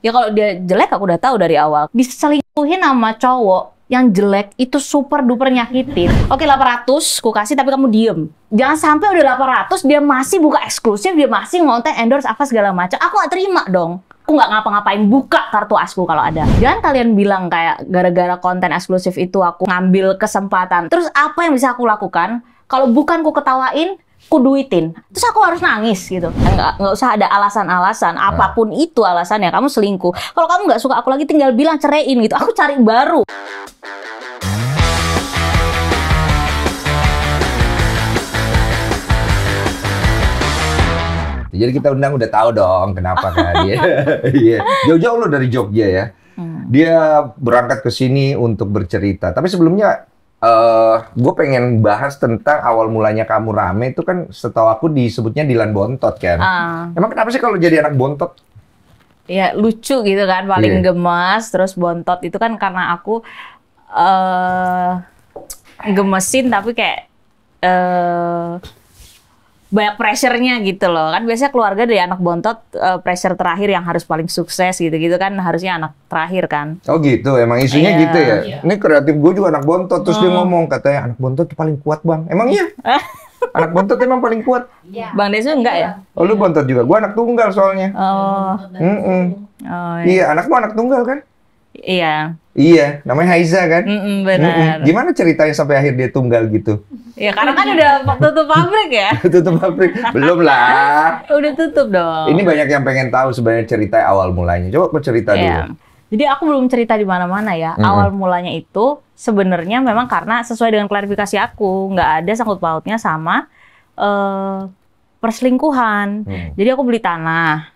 Ya kalau dia jelek aku udah tahu dari awal. Diselingkuhin sama cowok yang jelek itu super duper nyakitin. Oke 800 ku kasih tapi kamu diem. Jangan sampai udah 800 dia masih buka eksklusif, dia masih ngonten endorse apa segala macam. Aku gak terima dong. Aku nggak ngapa-ngapain buka kartu asku kalau ada. Jangan kalian bilang kayak gara-gara konten eksklusif itu aku ngambil kesempatan. Terus apa yang bisa aku lakukan? Kalau bukan ku ketawain, ku duitin. Terus aku harus nangis gitu. Nggak usah ada alasan-alasan. Apapun itu alasannya. Kamu selingkuh. Kalau kamu nggak suka aku lagi, tinggal bilang ceraiin gitu. Aku cari baru. Jadi kita undang udah tahu dong kenapa kan dia. Iya. Jauh-jauh lo dari Jogja ya. Dia berangkat ke sini untuk bercerita. Tapi sebelumnya gue pengen bahas tentang awal mulanya kamu rame itu kan setahu aku disebutnya Dilan Bontot kan. Emang kenapa sih kalau jadi anak bontot? Ya lucu gitu kan, paling gemes, terus bontot itu kan karena aku gemesin tapi kayak banyak pressure-nya gitu loh. Kan biasanya keluarga dari anak bontot pressure terakhir yang harus paling sukses gitu-gitu kan harusnya anak terakhir kan. Oh gitu, emang isunya gitu ya? Ini kreatif gue juga anak bontot, terus dia ngomong katanya anak bontot tuh paling kuat bang. Emang iya? Anak bontot emang paling kuat? Bang Desu enggak ya? Oh lu bontot juga? Gue anak tunggal soalnya. Iya, anakmu anak tunggal kan? Iya. Iya, namanya Haiza kan? Benar. Gimana ceritanya sampai akhir dia tunggal gitu? Ya karena kan udah tutup pabrik ya. Tutup pabrik? Belum lah. Udah tutup dong. Ini banyak yang pengen tahu sebenarnya cerita awal mulanya. Coba aku cerita dulu. Jadi aku belum cerita di mana-mana ya. Awal mulanya itu sebenarnya memang karena sesuai dengan klarifikasi aku. Nggak ada sangkut pautnya sama perselingkuhan. Jadi aku beli tanah.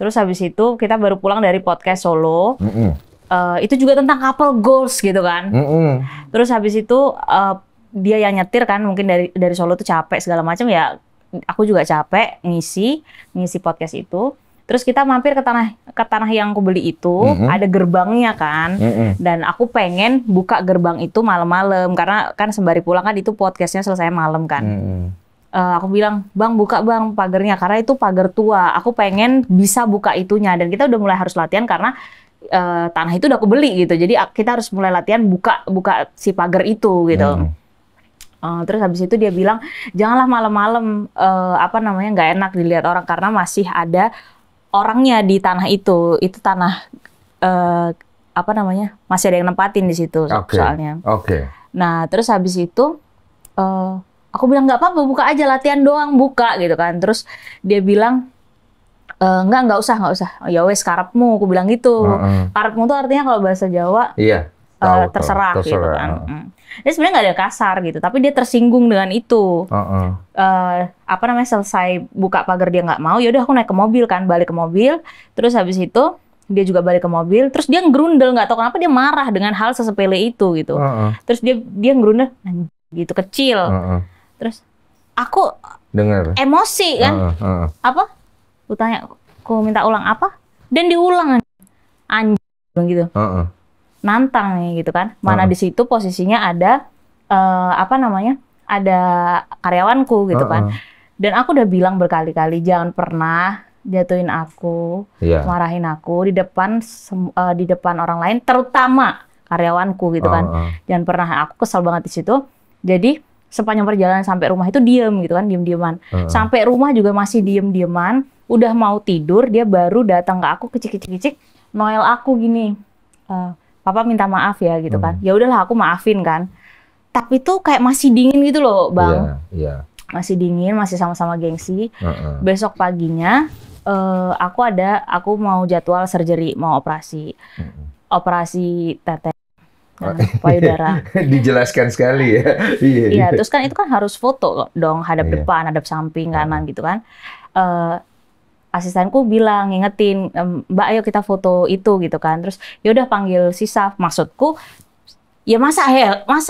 Terus habis itu kita baru pulang dari podcast Solo. Itu juga tentang couple goals gitu kan. Terus habis itu dia yang nyetir kan, mungkin dari Solo tuh capek segala macam ya. Aku juga capek ngisi podcast itu. Terus kita mampir ke tanah yang aku beli itu, ada gerbangnya kan. Dan aku pengen buka gerbang itu malam-malam karena kan sembari pulang kan itu podcastnya selesai malam kan. Aku bilang, bang buka bang pagarnya karena itu pagar tua. Aku pengen bisa buka itunya dan kita udah mulai harus latihan karena tanah itu udah aku beli gitu. Jadi kita harus mulai latihan buka si pagar itu gitu. Terus habis itu dia bilang janganlah malam-malam nggak enak dilihat orang karena masih ada orangnya di tanah itu tanah masih ada yang nempatin di situ soalnya. Nah terus habis itu aku bilang nggak apa-apa buka aja latihan doang buka gitu kan. Terus dia bilang nggak usah. Oh, ya wes karepmu, aku bilang gitu. Karepmu tuh artinya kalau bahasa Jawa terserah gitu kan. Dia sebenarnya nggak ada kasar gitu, tapi dia tersinggung dengan itu. Selesai buka pagar dia nggak mau, yaudah aku naik ke mobil kan, balik ke mobil. Terus habis itu dia juga balik ke mobil, terus dia ngerundel nggak tahu kenapa dia marah dengan hal sesepele itu gitu. Terus dia ngerundel gitu kecil. Terus aku dengar emosi kan, apa? Aku tanya, aku minta ulang apa? Dan diulang anjing gitu. Nantang nih gitu kan. Mana di situ posisinya ada ada karyawanku gitu kan. Dan aku udah bilang berkali-kali jangan pernah jatuhin aku, marahin aku di depan orang lain, terutama karyawanku gitu kan. Jangan pernah. Aku kesel banget di situ. Jadi sepanjang perjalanan sampai rumah itu diem gitu kan, diem-dieman. Sampai rumah juga masih diem-dieman. Udah mau tidur, dia baru datang ke aku kicik-kicik, noel aku gini, papa minta maaf ya gitu kan. Ya udahlah aku maafin kan. Tapi tuh kayak masih dingin gitu loh bang. Masih dingin, masih sama-sama gengsi. Besok paginya aku mau jadwal surgery, mau operasi tete. Payudara. Dijelaskan sekali ya. Iya, terus kan itu kan harus foto dong, hadap depan, hadap samping, kanan gitu kan. Asistenku bilang ngingetin, Mbak ayo kita foto itu gitu kan. Terus yaudah panggil Sisaf. Maksudku ya masa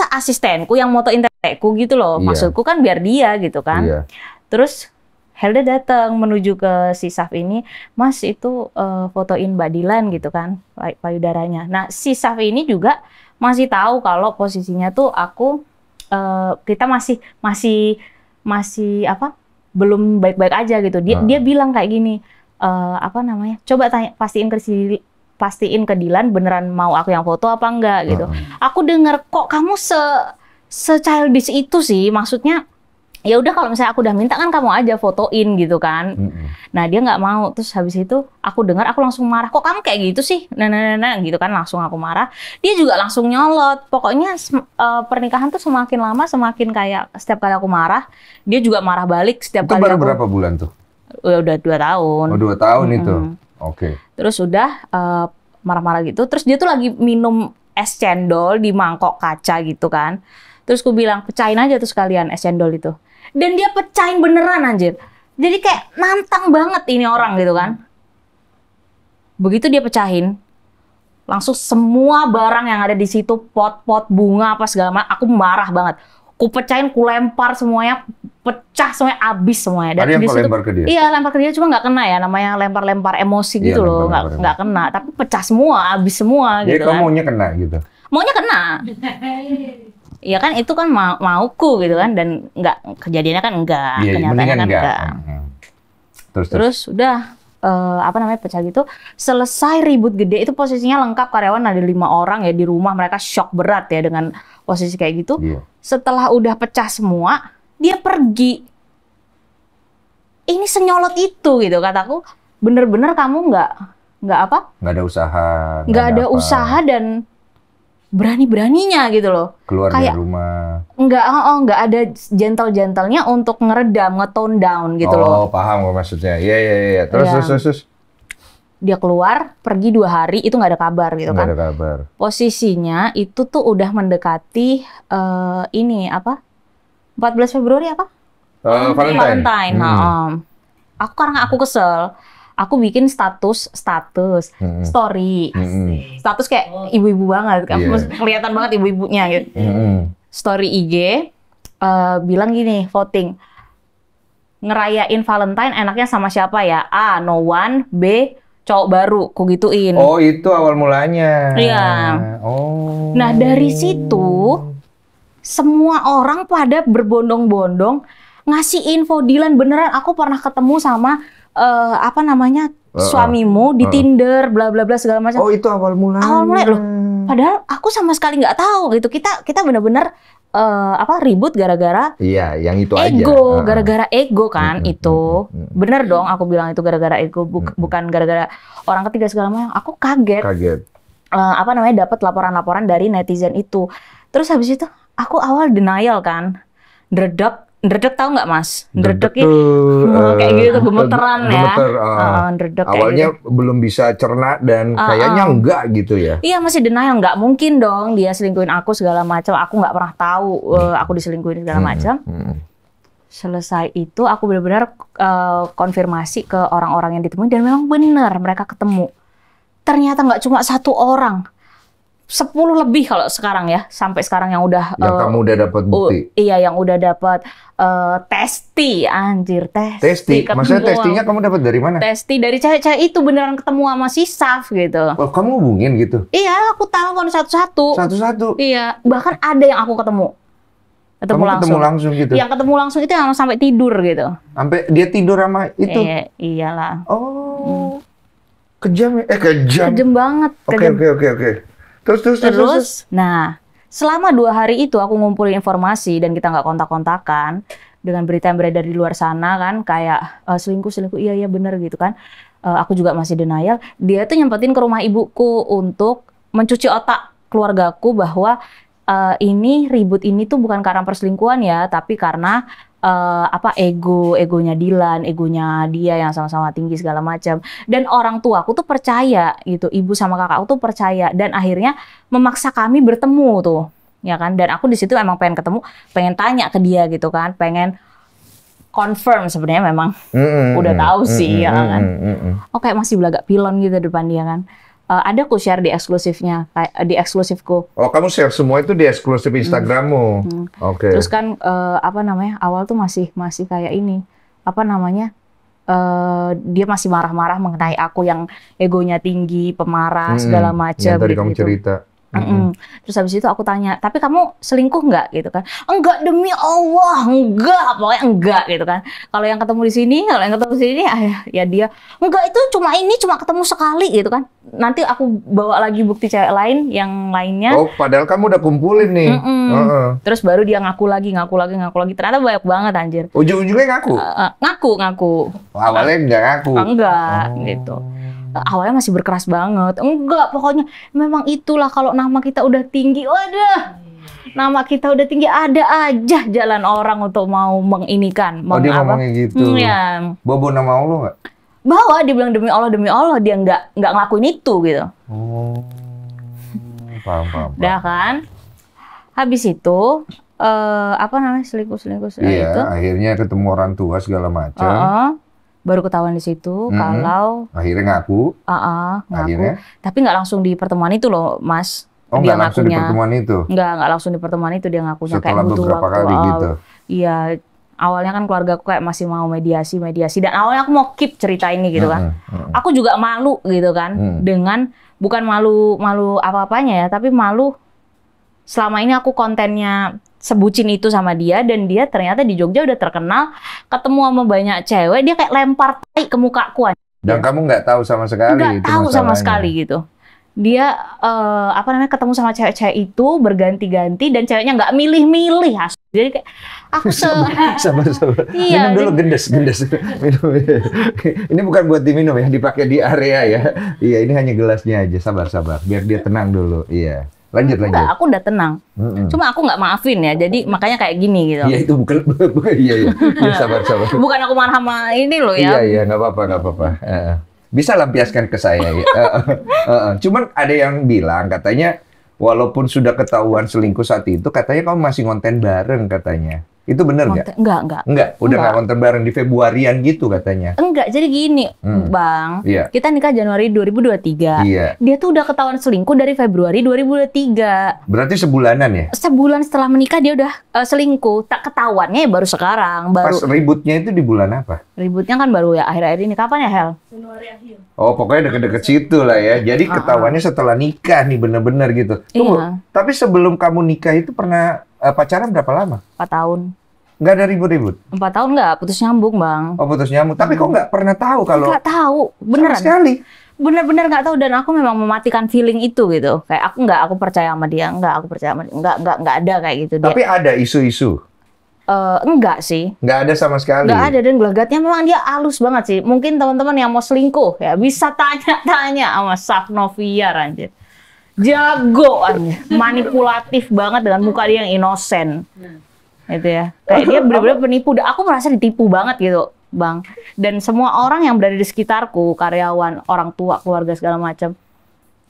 asistenku yang motoin teteku gitu loh. Maksudku kan biar dia gitu kan. Terus Helda datang menuju ke Sisaf ini, Mas itu fotoin Mbak Dilan gitu kan, payudaranya. Nah Sisaf ini juga masih tahu kalau posisinya tuh aku kita masih belum baik-baik aja gitu. Dia bilang kayak gini, coba pastiin pastiin ke Dilan beneran mau aku yang foto apa enggak gitu. Aku denger kok kamu se-childish itu sih, maksudnya ya udah kalau misalnya aku udah minta kan kamu aja fotoin gitu kan. Nah dia nggak mau, terus habis itu aku dengar aku langsung marah, kok kamu kayak gitu sih, nah gitu kan, langsung aku marah. Dia juga langsung nyolot. Pokoknya pernikahan tuh semakin lama semakin kayak setiap kali aku marah dia juga marah balik setiap itu kali. Baru berapa bulan tuh? Udah 2 tahun. Oh 2 tahun itu. Oke. Terus udah marah-marah gitu, terus dia tuh lagi minum es cendol di mangkok kaca gitu kan. Terus aku bilang pecahin aja tuh sekalian es cendol itu. Dan dia pecahin beneran anjir. Jadi kayak nantang banget ini orang gitu kan. Begitu dia pecahin, langsung semua barang yang ada di situ, pot-pot bunga apa segala macam, aku marah banget. Ku pecahin, ku lempar semuanya, pecah semuanya, habis semuanya. Dan ada yang kau lempar ke dia? Iya, lempar ke dia, cuma nggak kena ya, namanya lempar-lempar emosi gitu loh, nggak kena. Tapi pecah semua, habis semua jadi gitu kan. Jadi kamu kan. maunya kena gitu? Maunya kena. Iya kan itu kan mauku gitu kan, dan nggak, kejadiannya kan enggak, kenyataannya kan enggak. Terus udah pecah gitu, selesai ribut gede itu posisinya lengkap, karyawan ada 5 orang ya di rumah, mereka shock berat ya dengan posisi kayak gitu. Setelah udah pecah semua, dia pergi. Ini senyolot itu gitu kataku, bener-bener kamu nggak ada usaha, nggak ada usaha dan berani-beraninya gitu loh. Keluar dari rumah. Nggak ada gentle-gentlenya untuk ngeredam, nge-tone down gitu loh. Oh, paham kok maksudnya. Iya. Terus. Dia keluar, pergi 2 hari, itu nggak ada kabar gitu kan. Nggak ada kabar. Posisinya itu tuh udah mendekati 14 Februari apa? Valentine. Karena aku kesel. Aku bikin status, story, status kayak ibu-ibu banget, kelihatan banget ibu-ibunya gitu. Story IG, bilang gini, voting, ngerayain Valentine enaknya sama siapa ya? A, no one, B, cowok baru, ku gituin. Oh itu awal mulanya. Iya. Oh. Nah dari situ, semua orang pada berbondong-bondong ngasih info, Dilan beneran aku pernah ketemu sama suamimu di Tinder, bla bla bla segala macam. Oh itu awal mulanya. Awal mulai loh. Padahal aku sama sekali nggak tahu gitu. Kita benar-benar ribut gara-gara yang itu ego, gara-gara ego kan itu. Bener dong aku bilang itu gara-gara ego, bukan gara-gara orang ketiga segala macam. Aku kaget. Dapat laporan-laporan dari netizen itu. Terus habis itu aku awal denial kan. Ndredeg tahu nggak Mas? Ndredeg kayak gitu, gemeteran ya. Ndredeg awalnya gitu. Belum bisa cerna dan kayaknya enggak gitu ya. Iya masih denial, nggak mungkin dong dia selingkuhin aku segala macam. Aku nggak pernah tahu aku diselingkuhin segala macam. Selesai itu aku benar-benar konfirmasi ke orang-orang yang ditemuin dan memang benar mereka ketemu. Ternyata nggak cuma 1 orang. 10 lebih kalau sekarang ya, sampai sekarang yang udah kamu udah dapat bukti. Iya, yang udah dapat testi, anjir, testi. Maksudnya testinya kamu dapat dari mana? Testi dari cewek-cewek itu beneran ketemu sama si Saf gitu. Oh, kamu hubungin gitu? Iya, aku telepon satu-satu. Satu-satu? Iya, bahkan ada yang aku ketemu. Ketemu langsung gitu? Yang ketemu langsung itu yang sampai tidur gitu. Sampai dia tidur sama itu? Iyalah. Oh, kejam ya? Kejam. Kejam banget. Oke. Terus. Nah, selama 2 hari itu aku ngumpulin informasi dan kita nggak kontak-kontakan dengan berita yang beredar di luar sana kan, kayak selingkuh, iya bener gitu kan. Aku juga masih denial. Dia tuh nyempetin ke rumah ibuku untuk mencuci otak keluargaku bahwa ribut ini tuh bukan karena perselingkuhan ya, tapi karena egonya Dilan, egonya dia yang sama-sama tinggi segala macam. Dan orang tuaku tuh percaya gitu, ibu sama kakakku tuh percaya dan akhirnya memaksa kami bertemu tuh, ya kan? Dan aku di situ emang pengen ketemu, pengen tanya ke dia gitu kan, pengen confirm sebenarnya memang udah tahu sih ya kan. Oke, masih belagak pilon gitu depan dia kan. Ada aku share di eksklusifnya, di eksklusifku. Oh, kamu share semua itu di eksklusif Instagrammu. Oke. Terus kan awal tuh masih kayak ini, dia masih marah-marah mengenai aku yang egonya tinggi, pemarah segala macam. Yang tadi gitu. kamu cerita. Terus habis itu aku tanya, tapi kamu selingkuh nggak gitu kan? Enggak, demi Allah, enggak, pokoknya enggak gitu kan. Kalau yang ketemu di sini, kalau yang ketemu di sini, ya dia enggak, itu cuma ketemu sekali gitu kan. Nanti aku bawa lagi bukti cewek lain, yang lainnya. Oh, padahal kamu udah kumpulin nih. Terus baru dia ngaku lagi. Ternyata banyak banget anjir. Ujung-ujungnya ngaku? Ngaku. Awalnya nggak ngaku? Enggak, gitu. Awalnya masih berkeras banget. Enggak, pokoknya memang itulah kalau nama kita udah tinggi, waduh. Nama kita udah tinggi, ada aja jalan orang untuk mau menginikan. Dia ngomongnya gitu? Ya. Bawa nama Allah nggak? Bawa, dia bilang demi Allah, dia nggak ngelakuin itu gitu. Oh, paham. Udah kan? Habis itu, selingkuh iya, itu. akhirnya ketemu orang tua segala macam. Baru ketahuan di situ kalau akhirnya ngaku. Ngaku. Akhirnya? Tapi nggak langsung di pertemuan itu loh, Mas. Oh, nggak langsung di pertemuan itu? Nggak langsung di pertemuan itu dia ngakunya. Setelah kayak beberapa kali gitu? Iya, awalnya kan keluarga aku kayak masih mau mediasi. Dan awalnya aku mau keep cerita ini gitu kan. Aku juga malu gitu kan. Dengan, bukan malu apa-apanya ya, tapi malu selama ini aku kontennya sebucin itu sama dia, dan dia ternyata di Jogja udah terkenal, ketemu sama banyak cewek, dia kayak lempar tai ke mukaku aja. Dan kamu nggak tahu sama sekali? Nggak tahu sama sekali gitu. Dia ketemu sama cewek-cewek itu berganti-ganti, dan ceweknya nggak milih-milih. Jadi kayak aku sabar. Iya, minum dulu, gendes. Minum. Ini bukan buat diminum ya, dipakai di area ya. Iya, ini hanya gelasnya aja. Sabar. Biar dia tenang dulu. Iya. Lanjut. Enggak, aku udah tenang. Cuma aku nggak maafin ya, jadi makanya kayak gini gitu. Iya, itu bukan iya. Sabar. Bukan aku marah sama ini loh ya. Iya, nggak apa-apa. Bisa lampiaskan ke saya. Ya. Cuman ada yang bilang katanya, walaupun sudah ketahuan selingkuh saat itu, katanya kamu masih ngonten bareng katanya. Itu benar nggak? Enggak. Udah nggak ngonten bareng di Februarian gitu katanya. Enggak, jadi gini, Bang. Iya. Kita nikah Januari 2023. Iya. Dia tuh udah ketahuan selingkuh dari Februari 2023. Berarti sebulanan ya? Sebulan setelah menikah dia udah selingkuh. Tak ketahuannya ya baru sekarang. Pas ributnya itu di bulan apa? Ributnya kan baru ya akhir-akhir ini. Kapan ya, Hel? Januari akhir. Oh, pokoknya deket-deket situ lah ya. Jadi ketahuannya setelah nikah nih, bener-bener gitu. Tunggu, Iya. Tapi sebelum kamu nikah itu pernah pacaran berapa lama? 4 tahun. Nggak ada ribut-ribut? 4 tahun nggak, putus nyambung, Bang. Oh, putus nyambung. Tapi kok nggak pernah tahu kalau... Nggak tahu, beneran. Sama sekali? Bener-bener nggak tahu, dan aku memang mematikan feeling itu gitu. Kayak aku percaya sama dia, aku percaya sama dia. Nggak ada kayak gitu. Tapi ada isu-isu? Enggak sih. Nggak ada sama sekali? Nggak ada, dan gelagatnya memang dia halus banget sih. Mungkin teman-teman yang mau selingkuh ya bisa tanya-tanya sama Safnoviar anjir. Jago anjir. Manipulatif banget dengan muka dia yang inosen. Gitu ya. Kayak dia benar-benar penipu. Aku merasa ditipu banget gitu, Bang. Dan semua orang yang berada di sekitarku, karyawan, orang tua, keluarga segala macam,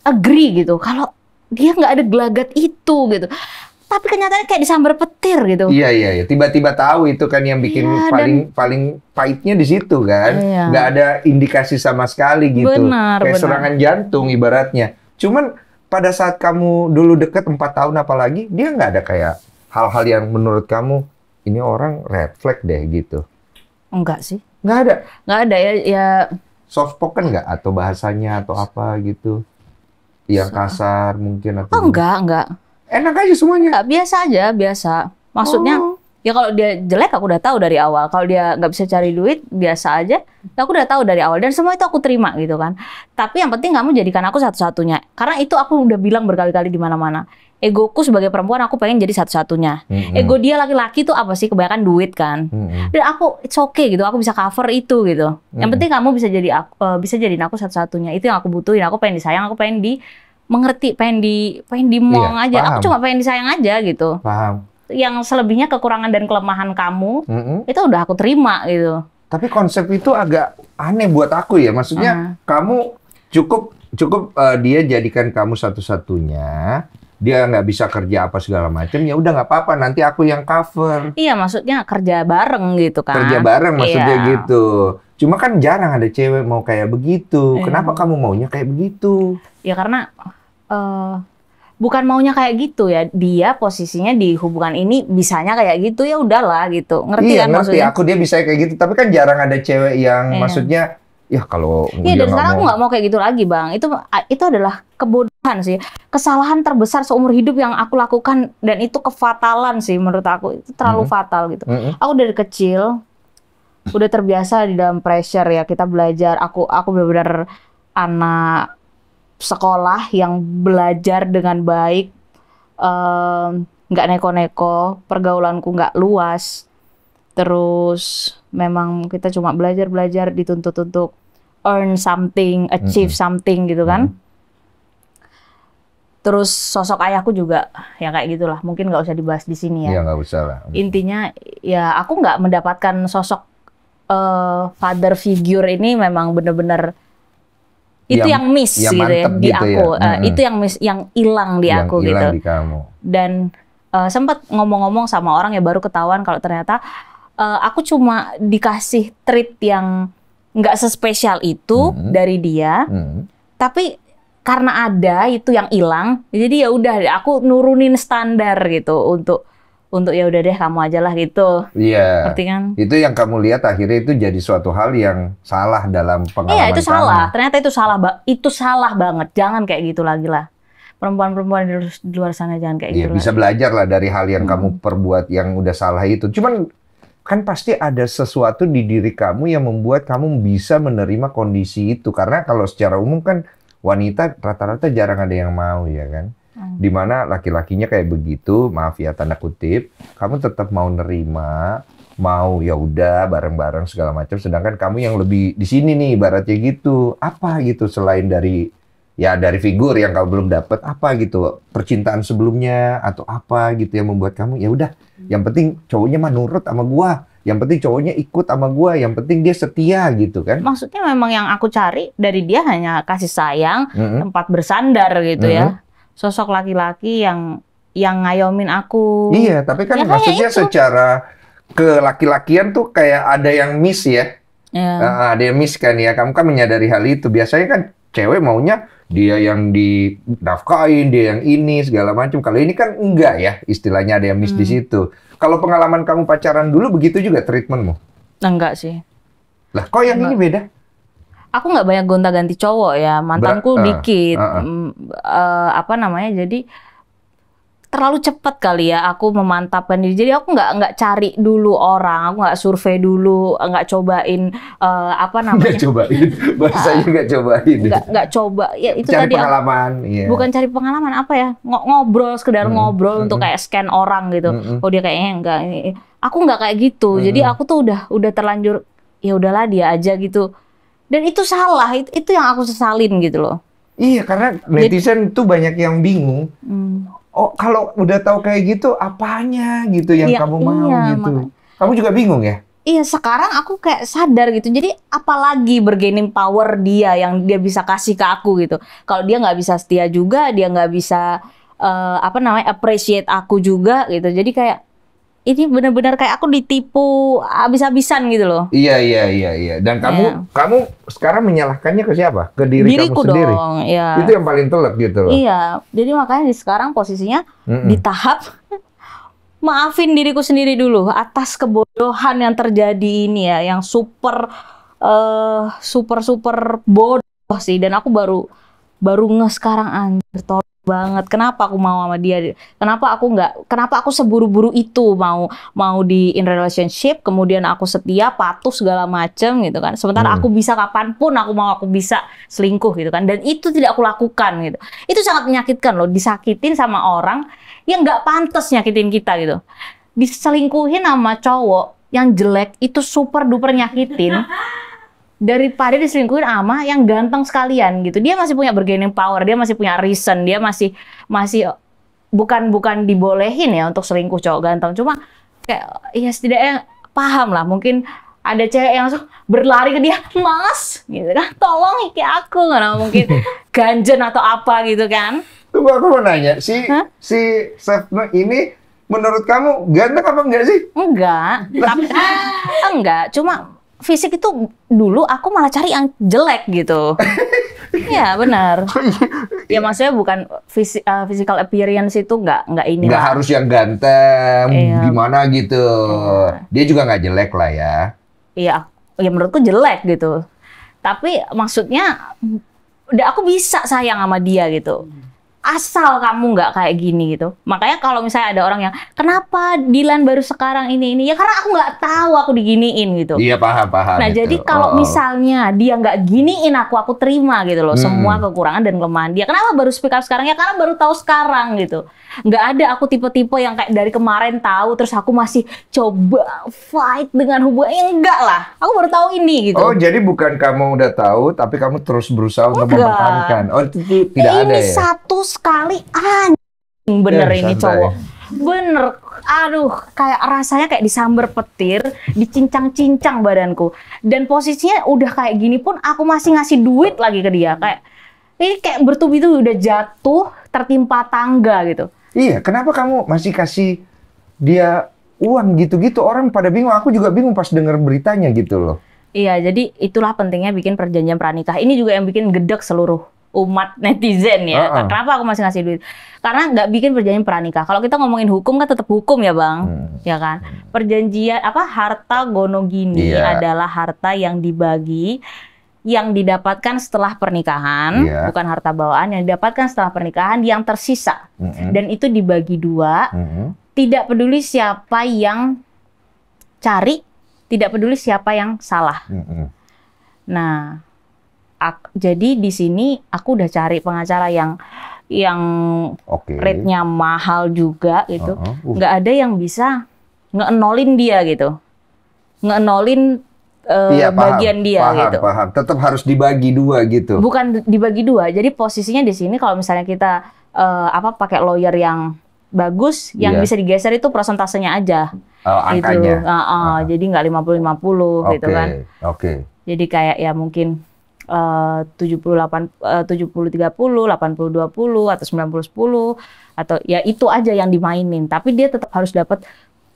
agree gitu kalau dia nggak ada gelagat itu gitu. Tapi kenyataannya kayak disambar petir gitu. Iya. Tiba-tiba tahu itu kan yang bikin paling pahitnya di situ kan. Iya. Nggak ada indikasi sama sekali gitu. Kayak serangan jantung ibaratnya. Cuman pada saat kamu dulu deket 4 tahun apalagi, dia nggak ada kayak hal-hal yang menurut kamu, ini orang red flag deh gitu? Enggak sih. Nggak ada? Nggak ada ya. Soft spoken nggak? Atau bahasanya atau apa gitu? Yang kasar mungkin atau... Oh, enggak. Enak aja semuanya? Enggak, biasa aja, biasa. Maksudnya, ya kalau dia jelek aku udah tahu dari awal. Kalau dia nggak bisa cari duit, biasa aja. Aku udah tahu dari awal. Dan semua itu aku terima gitu kan. Tapi yang penting kamu jadikan aku satu-satunya. Karena itu aku udah bilang berkali-kali di mana-mana. Egoku sebagai perempuan, aku pengen jadi satu-satunya. Ego dia laki-laki tuh apa sih? Kebanyakan duit kan. Dan aku, it's okay gitu. Aku bisa cover itu gitu. Yang penting kamu bisa jadiin aku satu-satunya. Itu yang aku butuhin. Aku pengen disayang, aku pengen mengerti, pengen dimong aja. Paham. Aku cuma pengen disayang aja gitu. Paham. Yang selebihnya kekurangan dan kelemahan kamu, itu udah aku terima gitu. Tapi konsep itu agak aneh buat aku ya. Maksudnya kamu cukup dia jadikan kamu satu-satunya. Dia nggak bisa kerja apa segala macam, ya udah nggak apa-apa, nanti aku yang cover. Iya, maksudnya kerja bareng gitu kan. Kerja bareng maksudnya gitu. Cuma kan jarang ada cewek mau kayak begitu. Kenapa kamu maunya kayak begitu? Ya karena bukan maunya kayak gitu ya. Dia posisinya di hubungan ini bisanya kayak gitu, ya udahlah gitu. Ngerti iya, kan ngerti. maksudnya? Aku dia bisa kayak gitu, tapi kan jarang ada cewek yang maksudnya Ya kalau Iya, dan sekarang aku nggak mau kayak gitu lagi, Bang. Itu adalah kebodohan sih. Kesalahan terbesar seumur hidup yang aku lakukan, dan itu kefatalan sih menurut aku. Itu terlalu fatal gitu. Aku dari kecil udah terbiasa di dalam pressure ya. Kita belajar. Aku benar-benar anak sekolah yang belajar dengan baik, nggak neko-neko, pergaulanku nggak luas. Terus memang kita cuma belajar dituntut untuk earn something, achieve something gitu kan. Terus sosok ayahku juga ya kayak gitulah. Mungkin nggak usah dibahas di sini ya. Iya, nggak usah lah. Intinya ya aku nggak mendapatkan sosok father figure ini, memang bener-bener itu yang miss gitu ya di gitu aku. Ya. Itu yang miss, yang hilang di aku gitu. Yang hilang di kamu. Dan sempat ngomong-ngomong sama orang ya, baru ketahuan kalau ternyata aku cuma dikasih treat yang nggak sespesial itu dari dia, tapi karena ada itu yang hilang, jadi ya udah aku nurunin standar gitu untuk ya udah deh kamu aja lah gitu. Iya. Ngerti kan? Itu yang kamu lihat akhirnya itu jadi suatu hal yang salah dalam pengalaman. Iya, itu kamu. salah. Ternyata itu salah banget. Jangan kayak gitu lagi lah. Perempuan-perempuan di luar sana jangan kayak gitu. Bisa belajar lah dari hal yang kamu perbuat yang udah salah itu. Cuman kan pasti ada sesuatu di diri kamu yang membuat kamu bisa menerima kondisi itu. Karena kalau secara umum kan wanita rata-rata jarang ada yang mau, ya kan? Dimana laki-lakinya kayak begitu, maaf ya tanda kutip, kamu tetap mau nerima, mau ya udah bareng-bareng segala macam. Sedangkan kamu yang lebih di sini nih, ibaratnya gitu. Apa gitu selain dari figur yang kamu belum dapat, apa gitu, percintaan sebelumnya atau apa gitu yang membuat kamu ya udah, yang penting cowoknya mah nurut sama gua, yang penting cowoknya ikut sama gua, yang penting dia setia gitu kan. Maksudnya memang yang aku cari dari dia hanya kasih sayang, tempat bersandar gitu ya. Sosok laki-laki yang ngayomin aku. Iya, tapi kan ya, maksudnya secara kelaki-lakian tuh kayak ada yang miss ya. Ada yang miss kan ya, kamu kan menyadari hal itu. Biasanya kan cewek maunya dia yang dinafkain, dia yang ini segala macam. Kalau ini kan enggak ya, istilahnya ada yang miss di situ. Kalau pengalaman kamu pacaran dulu begitu juga treatmentmu? Enggak sih. Lah, kok yang ini beda? Aku nggak banyak gonta-ganti cowok ya, mantanku dikit. Jadi terlalu cepat kali ya aku memantapkan diri. Jadi aku nggak cari dulu orang, aku nggak survei dulu, nggak cobain Nggak cobain, bahasanya nggak cobain. Nggak coba, ya itu cari tadi pengalaman. Bukan cari pengalaman, apa ya, ngobrol, sekedar ngobrol untuk kayak scan orang gitu. Oh dia kayaknya enggak, aku nggak kayak gitu. Jadi aku tuh udah terlanjur, ya udahlah dia aja gitu. Dan itu salah, itu yang aku sesalin gitu loh. Iya, karena netizen tuh banyak yang bingung. Oh, kalau udah tahu kayak gitu, apanya gitu yang kamu mau gitu. Kamu juga bingung ya? Iya, sekarang aku kayak sadar gitu. Jadi apalagi bargaining power dia yang dia bisa kasih ke aku gitu. Kalau dia nggak bisa setia juga, dia nggak bisa appreciate aku juga gitu. Jadi kayak ini benar-benar kayak aku ditipu habis-habisan gitu loh. Iya. Dan kamu sekarang menyalahkannya ke siapa? Ke diriku kamu sendiri. Dong, ya. Itu yang paling telak gitu loh. Iya. Jadi makanya sekarang posisinya di tahap maafin diriku sendiri dulu atas kebodohan yang terjadi ini ya, yang super bodoh sih. Dan aku baru sekarang, anjir, tolong banget. Kenapa aku mau sama dia? Kenapa aku seburu-buru itu mau di in relationship, kemudian aku setia, patuh segala macem gitu kan. Sementara aku bisa kapanpun aku bisa selingkuh gitu kan. Dan itu tidak aku lakukan gitu. Itu sangat menyakitkan loh, disakitin sama orang yang nggak pantas nyakitin kita gitu. Diselingkuhin sama cowok yang jelek itu super duper nyakitin. Daripada diselingkuhin sama yang ganteng sekalian gitu. Dia masih punya bargaining power, dia masih punya reason, dia masih bukan dibolehin ya untuk selingkuh cowok ganteng. Cuma kayak ya setidaknya paham lah, mungkin ada cewek yang langsung berlari ke dia, "Mas," gitu kan, "tolong iki aku," karena mungkin ganjen atau apa gitu kan. Tunggu, aku mau nanya, si Sefno ini menurut kamu ganteng apa enggak sih? Enggak, cuma fisik itu dulu aku malah cari yang jelek gitu. Iya benar. Ya maksudnya bukan physical appearance itu nggak ini. Nggak harus yang ganteng, gimana gitu. Dia juga nggak jelek lah ya. Iya, ya menurutku jelek gitu. Tapi maksudnya udah aku bisa sayang sama dia gitu. Asal kamu nggak kayak gini gitu. Makanya kalau misalnya ada orang yang, kenapa Dilan baru sekarang ini? Ya karena aku nggak tahu aku diginiin gitu. Iya, paham. Nah itu. jadi kalau misalnya dia nggak giniin aku terima gitu loh. Semua kekurangan dan kelemahan dia. Kenapa baru speak up sekarang? Ya karena baru tahu sekarang gitu. Nggak ada aku tipe-tipe yang kayak dari kemarin tahu, terus aku masih coba fight dengan hubungan. Enggak lah, aku baru tahu ini gitu. Oh, jadi bukan kamu udah tahu, tapi kamu terus berusaha untuk mempertahankan. Oh, itu tidak ada ini ya? Satu sekali anjing bener ini santai. cowok. Bener, aduh, kayak rasanya kayak disambar petir, dicincang-cincang badanku. Dan posisinya udah kayak gini pun aku masih ngasih duit lagi ke dia. Kayak ini kayak bertubi-tubi udah jatuh, tertimpa tangga gitu. Iya, kenapa kamu masih kasih dia uang gitu-gitu? Orang pada bingung, aku juga bingung pas denger beritanya gitu loh. Iya, jadi itulah pentingnya bikin perjanjian pranikah. Ini juga yang bikin gedek seluruh umat netizen ya. Kenapa aku masih ngasih duit? Karena nggak bikin perjanjian pranikah. Kalau kita ngomongin hukum kan tetap hukum ya Bang, ya kan? Perjanjian harta gonogini adalah harta yang dibagi, yang didapatkan setelah pernikahan, bukan harta bawaan, yang didapatkan setelah pernikahan yang tersisa. Dan itu dibagi dua, tidak peduli siapa yang cari, tidak peduli siapa yang salah. Nah, jadi di sini aku udah cari pengacara yang rate-nya mahal juga gitu. Nggak ada yang bisa nge-nolin dia gitu. Nge-nolin bagian dia gitu. Paham. Tetap harus dibagi dua gitu. Bukan dibagi dua. Jadi posisinya di sini kalau misalnya kita pakai lawyer yang bagus, yang bisa digeser itu persentasenya aja. Angkanya. Gitu. Jadi nggak 50-50 gitu kan. Jadi kayak ya mungkin 70-30, 80-20 atau 90-10 atau ya itu aja yang dimainin. Tapi dia tetap harus dapat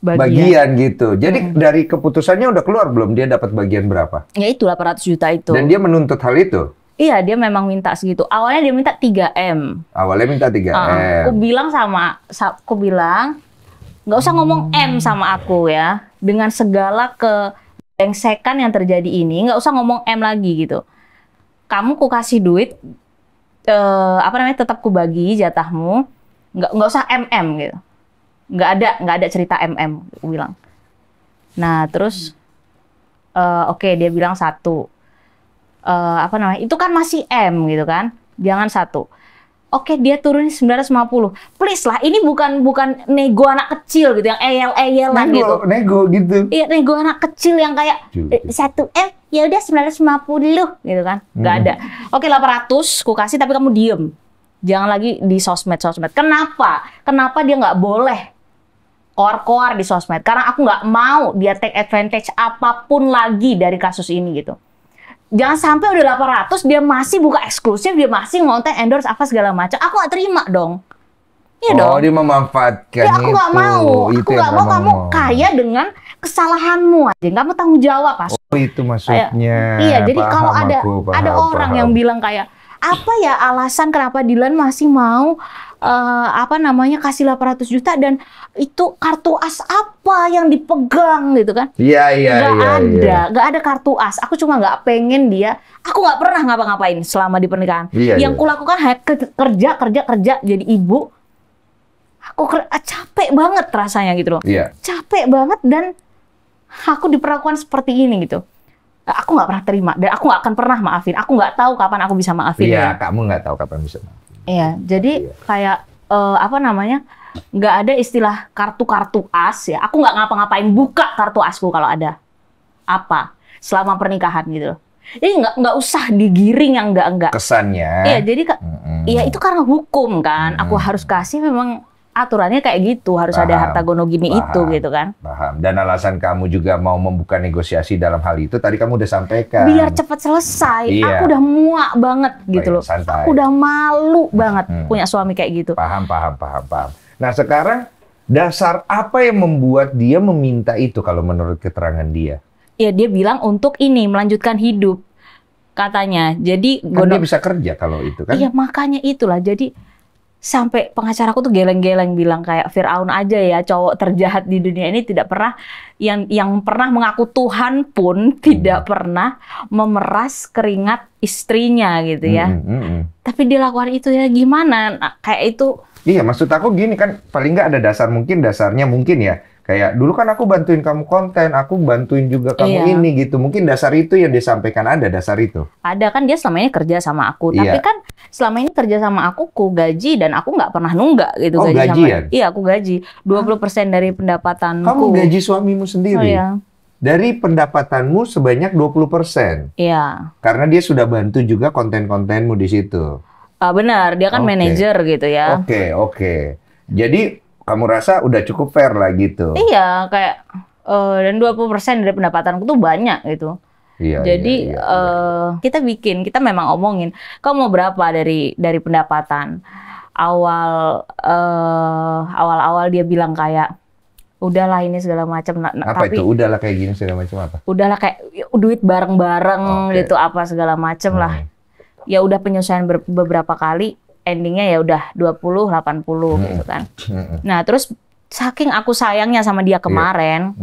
bagian gitu. Jadi dari keputusannya udah keluar belum dia dapat bagian berapa? Ya itu 800 juta itu. Dan dia menuntut hal itu? Iya, dia memang minta segitu. Awalnya dia minta 3M. Awalnya minta 3M. Aku bilang nggak usah ngomong M sama aku ya. Dengan segala kebengsekan yang terjadi ini, nggak usah ngomong M lagi gitu. Kamu ku kasih duit, tetap ku bagi jatahmu. Nggak usah MM gitu. Nggak ada cerita MM, aku bilang. Nah, terus oke, dia bilang 1. Itu kan masih M gitu kan. Jangan 1. Oke, dia turunin 950. Please lah, ini bukan nego anak kecil gitu yang eyel-eyelan gitu. Nego gitu. Iya, nego anak kecil yang kayak 1M, ya udah 950 gitu kan. Nggak ada. Oke, 800 ku kasih tapi kamu diem. Jangan lagi di sosmed. Kenapa? Kenapa dia nggak boleh koar-koar di sosmed? Karena aku nggak mau dia take advantage apapun lagi dari kasus ini gitu. Jangan sampai udah 800 dia masih buka eksklusif, dia masih ngonten endorse apa segala macam. Aku nggak terima dong. Iya dong. Oh, dia memanfaatkan ya, aku nggak mau. Aku nggak mau kamu kaya dengan kesalahanmu aja. Kamu tanggung jawab, Pas. Oh, itu maksudnya. Iya, jadi kalau ada orang yang bilang kayak, apa ya alasan kenapa Dilan masih mau kasih 800 juta dan itu kartu as apa yang dipegang gitu kan? Iya. Nggak ada kartu as. Aku cuma nggak pengen aku nggak pernah ngapa-ngapain selama di pernikahan. Yang kulakukan kerja jadi ibu. Aku capek banget rasanya gitu loh. Capek banget dan aku diperlakukan seperti ini gitu. Aku nggak pernah terima dan aku nggak akan pernah maafin. Aku nggak tahu kapan aku bisa maafin. Iya, kamu nggak tahu kapan bisa maafin. Iya, jadi kayak nggak ada istilah kartu as ya. Aku nggak ngapa-ngapain buka kartu asku kalau ada apa selama pernikahan gitu loh. Jadi nggak usah digiring yang enggak. Kesannya. Iya, jadi iya itu karena hukum kan. Aku harus kasih memang aturannya kayak gitu, harus ada harta gonogini itu gitu kan. Paham. Dan alasan kamu juga mau membuka negosiasi dalam hal itu tadi kamu udah sampaikan. Biar cepat selesai. Aku udah muak banget gitu loh. Santai. Aku udah malu banget punya suami kayak gitu. Paham. Nah, sekarang dasar apa yang membuat dia meminta itu kalau menurut keterangan dia? Ya, dia bilang untuk ini melanjutkan hidup katanya. Jadi kan dia bisa kerja kalau itu kan. Iya, makanya itulah. Jadi Sampai pengacaraku tuh geleng-geleng bilang kayak Firaun aja ya, cowok terjahat di dunia ini tidak pernah yang pernah mengaku Tuhan pun tidak pernah memeras keringat istrinya gitu ya. Tapi dia lakukan itu ya, gimana? Nah, kayak itu. Iya, maksud aku gini kan, paling nggak ada dasarnya mungkin ya. Kayak dulu kan aku bantuin kamu konten, aku bantuin juga kamu ini gitu. Mungkin dasar itu yang disampaikan, ada dasar itu. Ada kan, dia selama ini kerja sama aku. Tapi kan selama ini kerja sama aku gaji dan aku nggak pernah nunggak gitu. Oh, gajian? Iya, aku gaji. 20% dari pendapatanku. Kamu gaji suamimu sendiri? Oh, iya. Dari pendapatanmu sebanyak 20%? Iya. Karena dia sudah bantu juga konten-kontenmu di situ? Benar, dia kan manajer gitu ya. Oke. Jadi kamu rasa udah cukup fair lah gitu? Iya, kayak dan 20% dari pendapatanku tuh banyak gitu. Iya, jadi kita memang omongin, kamu mau berapa dari pendapatan? Awal dia bilang kayak, udahlah ini segala macam. Apa itu? Udahlah kayak gini segala macam apa? Udahlah kayak duit bareng-bareng gitu apa segala macam lah. Ya udah penyesuaian beberapa kali. Endingnya ya udah 20-80 gitu kan. Nah terus saking aku sayangnya sama dia kemarin,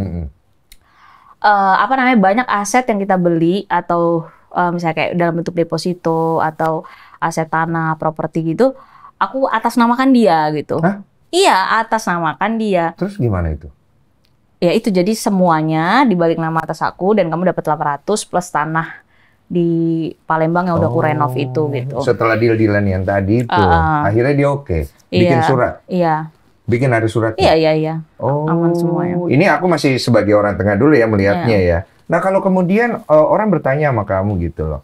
banyak aset yang kita beli atau misalnya kayak dalam bentuk deposito atau aset tanah, properti gitu, aku atasnamakan dia gitu. Hah? Iya, atasnamakan dia. Terus gimana itu? Ya itu jadi semuanya dibalik nama atas aku dan kamu dapat 800 plus tanah di Palembang yang udah aku renov itu gitu. Setelah deal-dealan yang tadi itu, akhirnya dia bikin surat. Iya. Bikin ada suratnya. Iya. Oh, aman semuanya. Ini aku masih sebagai orang tengah dulu ya melihatnya ya. Nah kalau kemudian orang bertanya sama kamu gitu loh,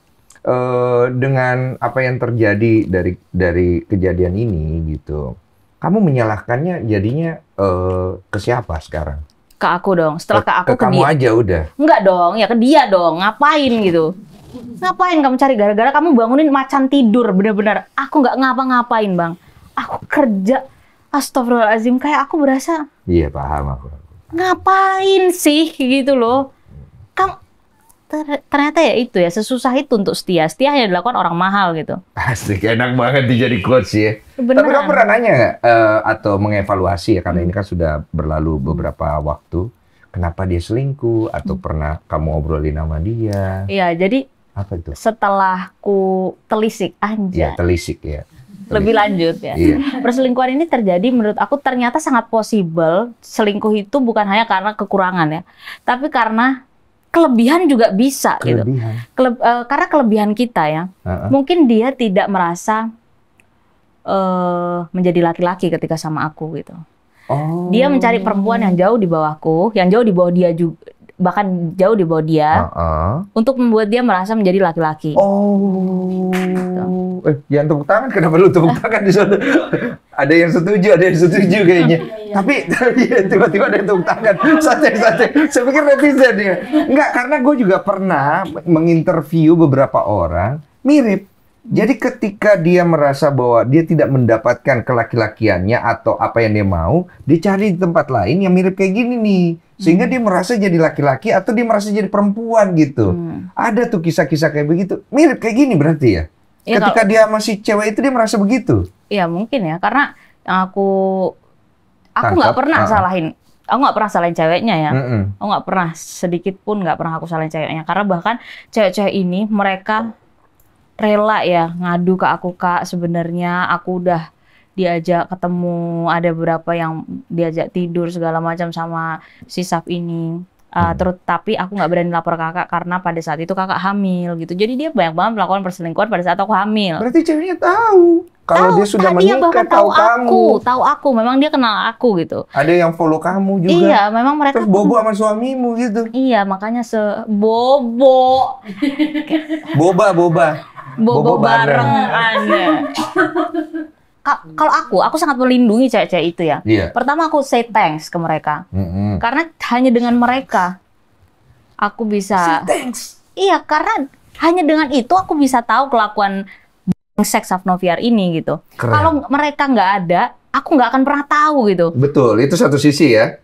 dengan apa yang terjadi dari kejadian ini gitu, kamu menyalahkannya jadinya ke siapa sekarang? Ke aku dong. Setelah ke aku ke kamu dia. Aja udah. Enggak dong, ya ke dia dong. Ngapain gitu? Ngapain kamu cari gara-gara kamu bangunin macan tidur, bener-bener. Aku nggak ngapa-ngapain, Bang. Aku kerja, astagfirullahaladzim, kayak aku berasa. Iya, paham aku. Ngapain sih, gitu loh. Kamu, ternyata ya itu ya, sesusah itu untuk setia. Setia hanya dilakukan orang mahal gitu. Asik, enak banget dijadi coach ya. Beneran. Tapi kamu pernah nanya nggak, atau mengevaluasi ya, karena ini kan sudah berlalu beberapa waktu, kenapa dia selingkuh, atau pernah kamu obrolin sama dia? Iya, jadi apa itu? Setelah ku telisik Iya, telisik ya. Lebih lanjut ya. Iya. Perselingkuhan ini terjadi menurut aku ternyata sangat possible. Selingkuh itu bukan hanya karena kekurangan ya, tapi karena kelebihan juga bisa gitu. Karena kelebihan kita ya. Mungkin dia tidak merasa menjadi laki-laki ketika sama aku gitu. Dia mencari perempuan yang jauh di bawahku, yang jauh di bawah dia juga, bahkan jauh di bawah dia, untuk membuat dia merasa menjadi laki-laki. Gitu. Jangan tepuk tangan, kenapa lu tepuk tangan di sana? Ada yang setuju kayaknya. Tapi tiba-tiba ada yang tepuk tangan. Santai. Saya pikir netizen ya. Enggak, karena gue juga pernah menginterview beberapa orang mirip. Jadi ketika dia merasa bahwa dia tidak mendapatkan kelaki-lakiannya atau apa yang dia mau, dia cari di tempat lain yang mirip kayak gini nih. Sehingga dia merasa jadi laki-laki atau dia merasa jadi perempuan gitu. Ada tuh kisah-kisah kayak begitu. Mirip kayak gini berarti ya? Ketika dia masih cewek itu dia merasa begitu? Iya mungkin ya, karena yang aku nggak pernah salahin. Aku nggak pernah salahin ceweknya ya. Aku nggak pernah, sedikit pun nggak pernah aku salahin ceweknya. Karena bahkan cewek-cewek ini mereka rela ya ngadu ke aku, Kak, sebenarnya aku udah diajak ketemu, ada beberapa yang diajak tidur segala macam sama si Saf ini. Terus tapi aku nggak berani lapor kakak karena pada saat itu kakak hamil gitu. Jadi dia banyak banget melakukan perselingkuhan pada saat aku hamil. Berarti ceweknya tahu kalau dia sudah menikah, tahu kamu. Tahu aku, memang dia kenal aku gitu. Ada yang follow kamu juga. Iya, memang mereka. Terus bobo sama suamimu gitu. Iya, makanya bobo. Bobo bareng Anda. Kalau aku sangat melindungi cewek-cewek itu ya. Pertama aku say thanks ke mereka. Karena hanya dengan mereka aku bisa. Say thanks. Iya, karena hanya dengan itu aku bisa tahu kelakuan seks Safnoviar ini gitu. Kalau mereka nggak ada, aku nggak akan pernah tahu gitu. Betul, itu satu sisi ya.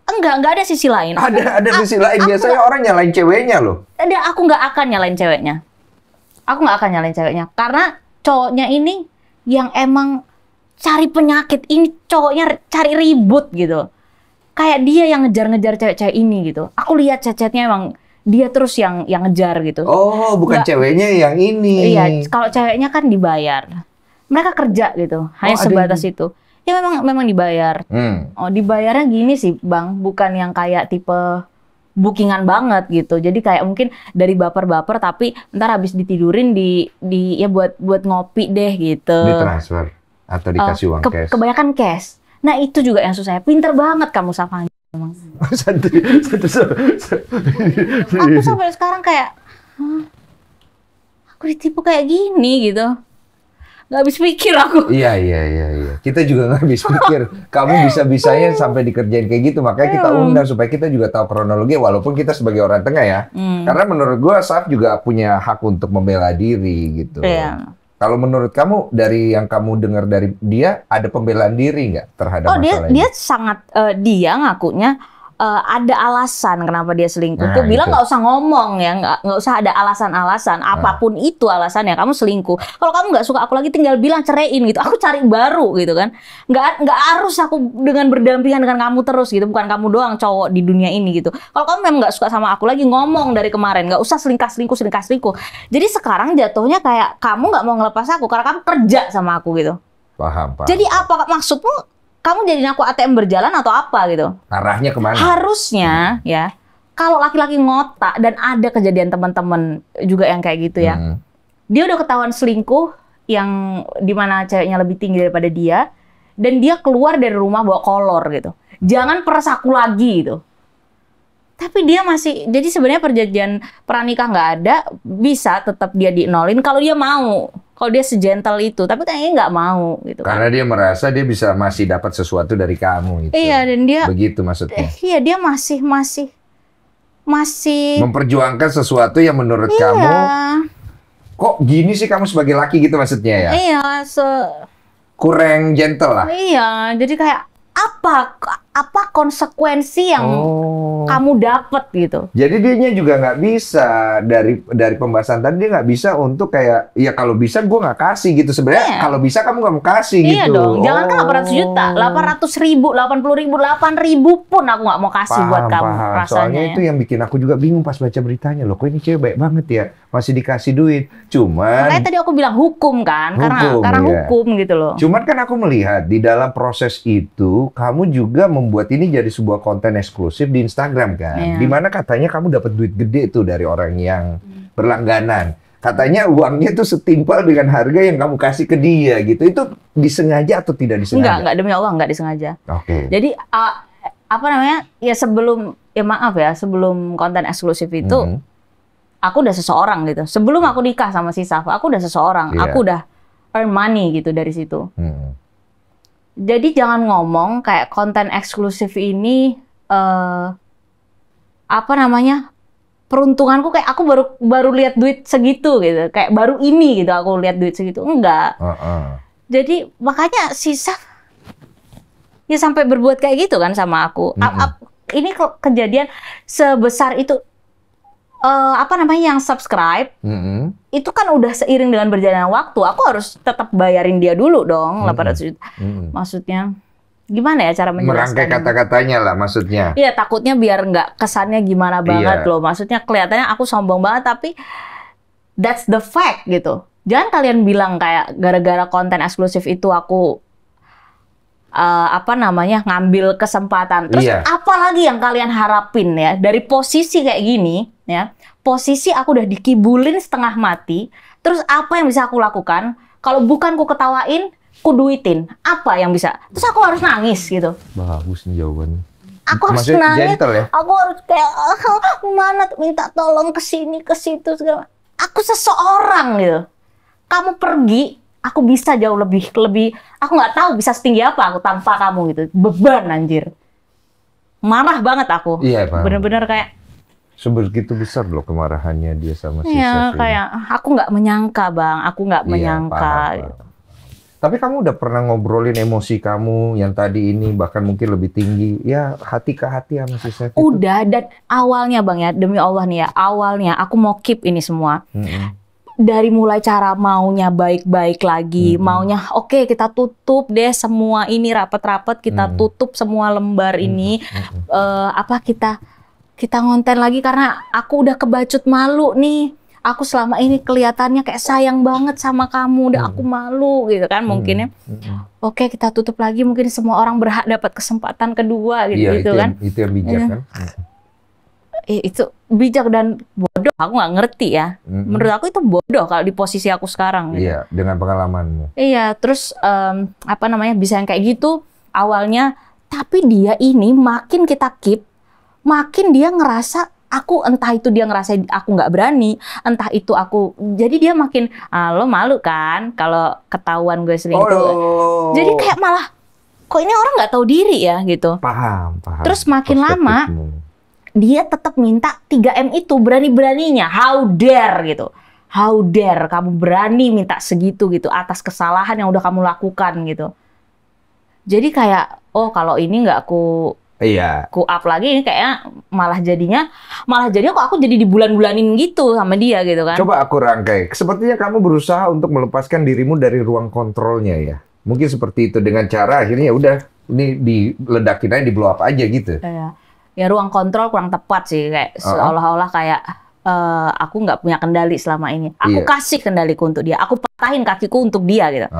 Nggak ada sisi lain. Ada sisi lain. Biasanya orang nyalain ceweknya loh. Aku nggak akan nyalain ceweknya. Karena cowoknya ini yang emang cari penyakit, ini cowoknya cari ribut gitu. Kayak dia yang ngejar-ngejar cewek-cewek ini gitu. Aku lihat chat-chatnya emang dia terus yang ngejar gitu. Oh, bukan ceweknya yang ini. Iya, kalau ceweknya kan dibayar. Mereka kerja gitu, hanya sebatas itu. Ya memang dibayar. Oh, dibayarnya gini sih, Bang, bukan yang kayak tipe bookingan banget gitu. Jadi kayak mungkin dari baper-baper tapi ntar habis ditidurin ya buat ngopi deh gitu. Ditransfer atau dikasih uang cash. Kebanyakan cash. Nah, itu juga yang susah. Pinter banget kamu Safan. Aku sampai sekarang kayak aku ditipu kayak gini gitu. Nggak habis pikir aku. Iya. Kita juga nggak habis pikir. Kamu bisa-bisanya sampai dikerjain kayak gitu. Makanya kita undang supaya kita juga tahu kronologi. Walaupun kita sebagai orang tengah ya. Karena menurut gue, Saf juga punya hak untuk membela diri gitu. Iya. Kalau menurut kamu, dari yang kamu dengar dari dia, ada pembelaan diri nggak terhadap masalah ini? Dia sangat, dia ngakunya ada alasan kenapa dia selingkuh. Aku bilang nggak usah ngomong ya, nggak usah ada alasan-alasan. Apapun itu alasannya, kamu selingkuh. Kalau kamu nggak suka aku lagi, tinggal bilang ceraiin gitu. Aku cari baru gitu kan. Nggak harus aku dengan berdampingan dengan kamu terus gitu. Bukan kamu doang cowok di dunia ini gitu. Kalau kamu memang nggak suka sama aku lagi, ngomong dari kemarin. Nggak usah selingkuh. Jadi sekarang jatuhnya kayak kamu nggak mau ngelepas aku karena kamu kerja sama aku gitu. Paham. Jadi apa maksudmu? Kamu jadiin aku ATM berjalan atau apa gitu? Arahnya kemana? Harusnya ya, kalau laki-laki ngotak dan ada kejadian teman-teman juga yang kayak gitu ya, dia udah ketahuan selingkuh yang dimana ceweknya lebih tinggi daripada dia, dan dia keluar dari rumah bawa kolor gitu. Jangan peres aku lagi gitu. Tapi dia masih, jadi sebenarnya perjanjian pranikah nggak ada, bisa tetap dia dinolin kalau dia mau. Kalau dia segentle itu, tapi kayaknya nggak mau gitu. Karena dia merasa dia bisa masih dapat sesuatu dari kamu itu. Iya, dan dia begitu maksudnya. Iya, dia masih memperjuangkan sesuatu yang menurut kamu kok gini sih kamu sebagai laki gitu maksudnya ya? Iya, kurang gentle lah. Iya, jadi kayak apa konsekuensi yang kamu dapat gitu. Jadi dianya juga nggak bisa dari pembahasan tadi, dia nggak bisa untuk kayak ya kalau bisa gue nggak kasih gitu sebenarnya. Kalau bisa kamu nggak mau kasih gitu. Iya dong. Jangan kan 800 juta, 800.000, 80.000, 8.000 pun aku nggak mau kasih buat kamu. Rasanya. Soalnya itu yang bikin aku juga bingung pas baca beritanya. Loh, kok ini cewek baik banget ya, masih dikasih duit. Cuman makanya tadi aku bilang hukum kan, karena hukum gitu loh. Cuman kan aku melihat di dalam proses itu kamu juga membuat ini jadi sebuah konten eksklusif di Instagram kan, dimana katanya kamu dapat duit gede tuh dari orang yang berlangganan. Katanya uangnya tuh setimpal dengan harga yang kamu kasih ke dia gitu. Itu disengaja atau tidak disengaja? Enggak, demi Allah enggak disengaja. Oke. Jadi apa namanya? Ya sebelum konten eksklusif itu aku udah seseorang gitu. Sebelum aku nikah sama si Saf, aku udah seseorang. Aku udah earn money gitu dari situ. Jadi jangan ngomong kayak konten eksklusif ini apa namanya, peruntunganku kayak aku baru lihat duit segitu gitu, kayak baru ini gitu aku lihat duit segitu, enggak. Jadi makanya si Saf ya sampai berbuat kayak gitu kan sama aku. Ini kejadian sebesar itu. Apa namanya, yang subscribe itu kan udah seiring dengan berjalannya waktu, aku harus tetap bayarin dia dulu dong 800 juta. Maksudnya gimana ya cara menjelaskan? Merangkai kata-katanya lah maksudnya. Iya, takutnya biar nggak kesannya gimana banget loh. Maksudnya kelihatannya aku sombong banget, tapi that's the fact gitu. Jangan kalian bilang kayak gara-gara konten eksklusif itu aku apa namanya, ngambil kesempatan. Terus apalagi yang kalian harapin ya dari posisi kayak gini ya, posisi aku udah dikibulin setengah mati, terus apa yang bisa aku lakukan? Kalau bukan ku ketawain, ku duitin, apa yang bisa? Terus aku harus nangis gitu. Bagus nih jawabannya. Aku harus nangis, aku harus kayak mana minta tolong ke sini ke situ segala. Aku seseorang gitu. Kamu pergi, aku bisa jauh lebih, aku nggak tahu bisa setinggi apa aku tanpa kamu gitu. Beban anjir. Marah banget aku. Iya, bener-bener kayak sebegitu besar loh kemarahannya dia sama si Saf. Iya, kayak aku nggak menyangka, Bang. Aku nggak menyangka. Paham. Gitu. Tapi kamu udah pernah ngobrolin emosi kamu yang tadi ini bahkan mungkin lebih tinggi, ya hati ke hati sama si Saf? Udah, dan awalnya Bang ya, demi Allah nih ya, awalnya aku mau keep ini semua. dari mulai cara maunya baik-baik lagi, maunya oke, kita tutup deh semua ini rapat-rapat, kita tutup semua lembar ini, kita ngonten lagi karena aku udah kebacut malu nih. Aku selama ini kelihatannya kayak sayang banget sama kamu, udah aku malu gitu kan mungkin ya. Oke, kita tutup lagi, mungkin semua orang berhak dapat kesempatan kedua gitu kan. Itu yang bijak kan. Itu bijak dan bodoh, aku nggak ngerti ya. Menurut aku itu bodoh kalau di posisi aku sekarang. Gitu. Iya, dengan pengalamanmu. Iya, terus bisa yang kayak gitu awalnya, tapi dia ini makin kita keep, makin dia ngerasa entah itu dia ngerasa aku nggak berani, entah itu aku, jadi dia makin, lo malu kan kalau ketahuan gue selingkuh. Jadi kayak malah, kok ini orang nggak tahu diri ya gitu. Paham. Terus makin lama, dia tetap minta 3M itu, berani-beraninya, how dare gitu. How dare kamu berani minta segitu gitu, atas kesalahan yang udah kamu lakukan gitu. Jadi kayak, kalau ini nggak aku up lagi, ini kayaknya malah jadinya kok aku jadi dibulan-bulanin gitu sama dia gitu kan. Coba aku rangkai, sepertinya kamu berusaha untuk melepaskan dirimu dari ruang kontrolnya ya. Mungkin seperti itu, dengan cara akhirnya udah, ini diledakin aja, di blow up aja gitu. Ya ruang kontrol kurang tepat sih, kayak seolah-olah kayak aku nggak punya kendali selama ini. Aku kasih kendaliku untuk dia, aku patahin kakiku untuk dia gitu.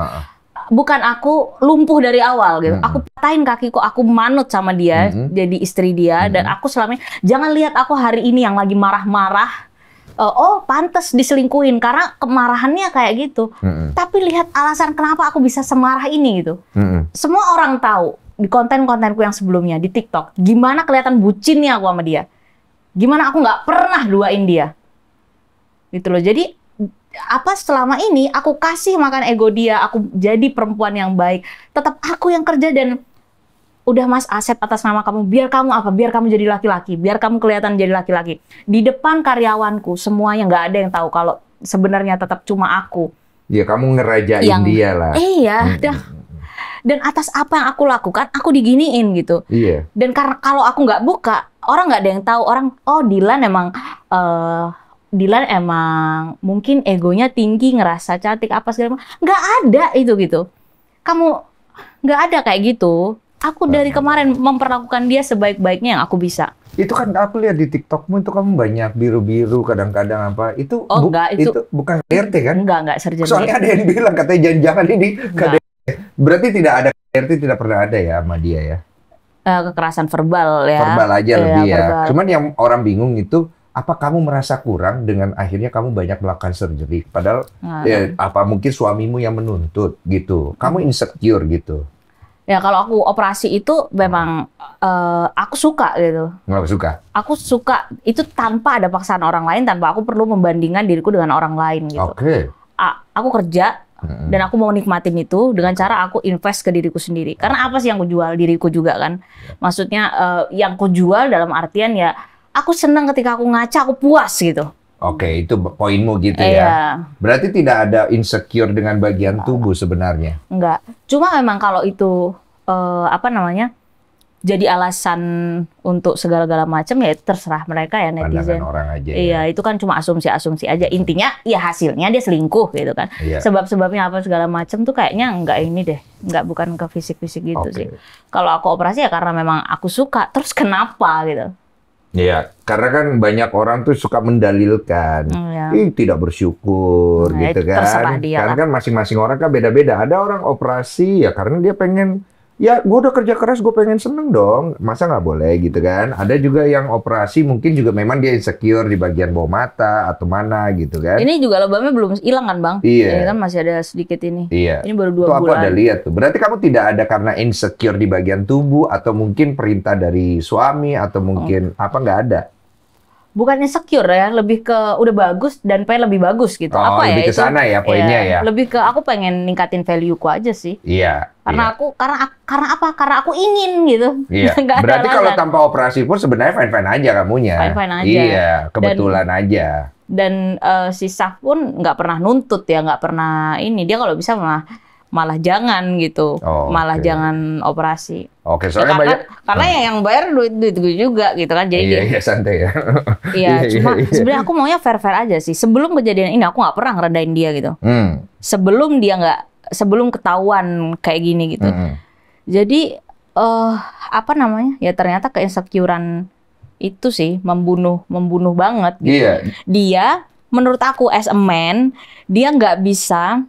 Bukan aku lumpuh dari awal gitu. Aku patahin kakiku, aku manut sama dia, jadi istri dia, dan aku selama ini, jangan lihat aku hari ini yang lagi marah-marah. Pantas diselingkuhin karena kemarahannya kayak gitu. Tapi lihat alasan kenapa aku bisa semarah ini gitu. Semua orang tahu. Di konten-kontenku yang sebelumnya di TikTok, gimana kelihatan bucinnya aku sama dia, gimana aku nggak pernah duain dia, gitu loh. Jadi selama ini aku kasih makan ego dia, aku jadi perempuan yang baik, tetap aku yang kerja dan udah Mas, aset atas nama kamu, biar kamu jadi laki-laki, biar kamu kelihatan jadi laki-laki. Di depan karyawanku semuanya nggak ada yang tahu kalau sebenarnya tetap cuma aku. Ya kamu ngerajain dia lah. Iya, dan atas apa yang aku lakukan, aku diginiin gitu. Iya. Dan karena kalau aku nggak buka, orang nggak ada yang tahu. Orang, Dilan emang mungkin egonya tinggi, ngerasa cantik apa segala macam. Nggak ada itu gitu. Kamu nggak ada kayak gitu. Aku dari kemarin memperlakukan dia sebaik-baiknya yang aku bisa. Itu kan aku lihat di TikTokmu itu kamu banyak biru-biru kadang-kadang apa. Itu itu bukan KDRT kan? Enggak serjana. Soalnya ada yang bilang katanya jangan-jangan ini KDRT. Berarti tidak pernah ada ya sama dia ya? Kekerasan verbal ya. Verbal aja lebih ya. Verbal. Cuman yang orang bingung itu, apa kamu merasa kurang dengan akhirnya kamu banyak melakukan surgery? Padahal mungkin suamimu yang menuntut gitu. Kamu insecure gitu. Ya kalau aku operasi itu memang aku suka gitu. Nggak suka? Aku suka itu tanpa ada paksaan orang lain, tanpa aku perlu membandingkan diriku dengan orang lain gitu. Oke. Aku kerja. Dan aku mau nikmatin itu dengan cara aku invest ke diriku sendiri. Karena apa sih yang aku jual? Diriku juga kan. Maksudnya yang aku jual dalam artian ya aku senang ketika aku ngaca, aku puas gitu. Oke, itu poinmu gitu ya. Berarti tidak ada insecure dengan bagian tubuh sebenarnya? Enggak. Cuma memang kalau itu jadi alasan untuk segala-gala macam, ya terserah mereka ya, netizen. Pandangan orang aja. Iya, itu kan cuma asumsi-asumsi aja. Intinya ya hasilnya dia selingkuh gitu kan. Sebab-sebabnya apa segala macam tuh kayaknya enggak ini deh. Bukan ke fisik-fisik gitu sih. Kalau aku operasi ya karena memang aku suka. Terus kenapa gitu? Iya, karena kan banyak orang tuh suka mendalilkan, tidak bersyukur gitu kan. Terserah dia Karena kan masing-masing orang kan beda-beda. Ada orang operasi ya karena dia pengen, ya gue udah kerja keras, gue pengen seneng dong. Masa nggak boleh gitu kan? Ada juga yang operasi mungkin juga memang dia insecure di bagian bawah mata atau mana gitu kan. Ini juga lebamnya belum hilang kan Bang? Iya. Ini kan masih ada sedikit ini. Iya. Ini baru 2 bulan. Itu aku ada lihat tuh. Berarti kamu tidak ada karena insecure di bagian tubuh atau mungkin perintah dari suami atau mungkin nggak ada? Bukan insecure ya, lebih ke udah bagus dan pengen lebih bagus gitu. Lebih ke sana ya poinnya ya. Lebih ke aku pengen ningkatin value-ku aja sih. Iya. Karena apa? Karena aku ingin gitu. Iya. Berarti kalau tanpa operasi pun sebenarnya fine-fine aja kamunya. Fine-fine aja. Iya, kebetulan aja. Dan si Saf pun nggak pernah nuntut ya, nggak pernah ini. Dia kalau bisa malah jangan gitu. Malah jangan operasi. Oke, soalnya karena yang bayar duit gue juga gitu kan. Jadi iya santai ya. Iya, cuma sebenarnya aku maunya fair aja sih. Sebelum kejadian ini aku nggak pernah ngerendahin dia gitu. Sebelum ketahuan kayak gini gitu. Jadi apa namanya? Ya ternyata keinsecurean itu sih membunuh banget gitu. Iya. Dia menurut aku as a man, dia nggak bisa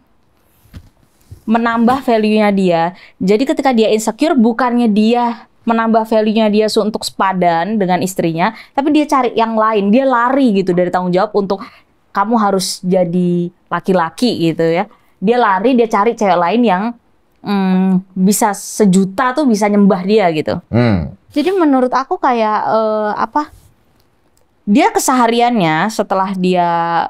menambah value-nya dia. Jadi ketika dia insecure, bukannya dia menambah value-nya dia untuk sepadan dengan istrinya, tapi dia cari yang lain. Dia lari gitu dari tanggung jawab untuk kamu harus jadi laki-laki gitu ya. Dia lari, dia cari cewek lain yang bisa sejuta tuh bisa nyembah dia gitu. Jadi menurut aku kayak dia kesehariannya setelah dia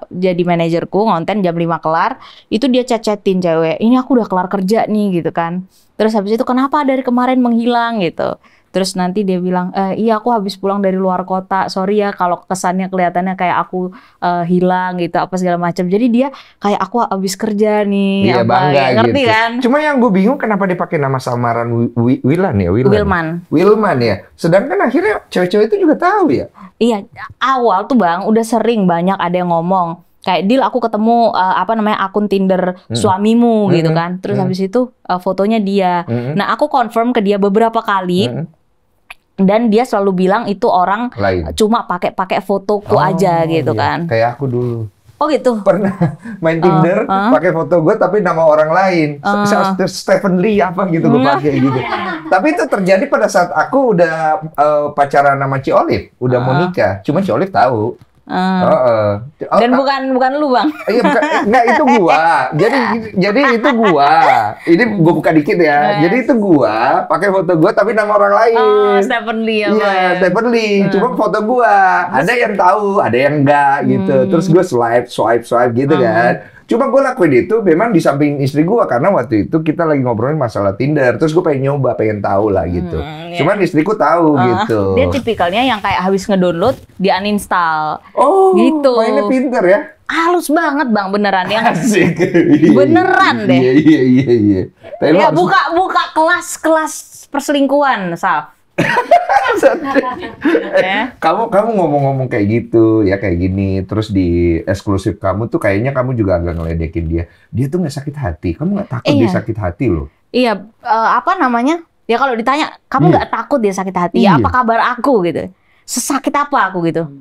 jadi manajerku ngonten jam 5 kelar, itu dia chat-chatin cewek, ini aku udah kelar kerja nih gitu kan. Terus habis itu kenapa dari kemarin menghilang gitu. Terus nanti dia bilang, iya aku habis pulang dari luar kota, sorry ya kalau kesannya kelihatannya kayak aku hilang gitu apa segala macam. Jadi dia kayak aku habis kerja nih. Iya bangga ngerti gitu. Kan? Cuma yang gue bingung kenapa dia pakai nama samaran Wilman ya. Sedangkan akhirnya cewek-cewek itu juga tahu ya. Iya, awal tuh Bang udah sering banyak ada yang ngomong kayak Dil aku ketemu akun Tinder suamimu gitu kan. Terus habis itu fotonya dia. Nah, aku confirm ke dia beberapa kali. Dan dia selalu bilang itu orang lain. Cuma pakai fotoku aja gitu kan. Kayak aku dulu. Oh gitu. Pernah main Tinder pakai foto gue tapi nama orang lain. Stephen Lee apa gitu gue pakai gitu. Tapi itu terjadi pada saat aku udah pacaran sama Ci Olive, udah mau nikah. Cuma Ci Olive tahu. Dan bukan lu Bang. Iya bukan, enggak itu gua. Jadi itu gua. Ini gua buka dikit ya. Jadi itu gua pakai foto gua tapi nama orang lain. Stephen Lee apa? Iya, Stephen Lee. Cuma foto gua. Ada yang tahu, ada yang enggak gitu. Terus gua swipe gitu kan. Cuma gue lakuin itu memang di samping istri gue karena waktu itu kita lagi ngobrolin masalah Tinder. Terus gue pengen nyoba, pengen tahu lah gitu. Cuman istriku tahu gitu. Dia tipikalnya yang kayak habis ngedownload, dia uninstall. Oh, gitu. Mainnya pinter ya? Halus banget Bang, beneran ya. Asik. Beneran deh. Iya. Tapi ya buka kelas perselingkuhan, Saf. Kamu ngomong-ngomong kayak gitu ya kayak gini terus di eksklusif kamu tuh kayaknya kamu juga agak ngeledekin dia tuh nggak sakit hati, kamu nggak takut dia sakit hati loh? Iya, apa namanya ya kalau ditanya kamu nggak takut dia sakit hati ya apa kabar aku gitu, sesakit apa aku gitu.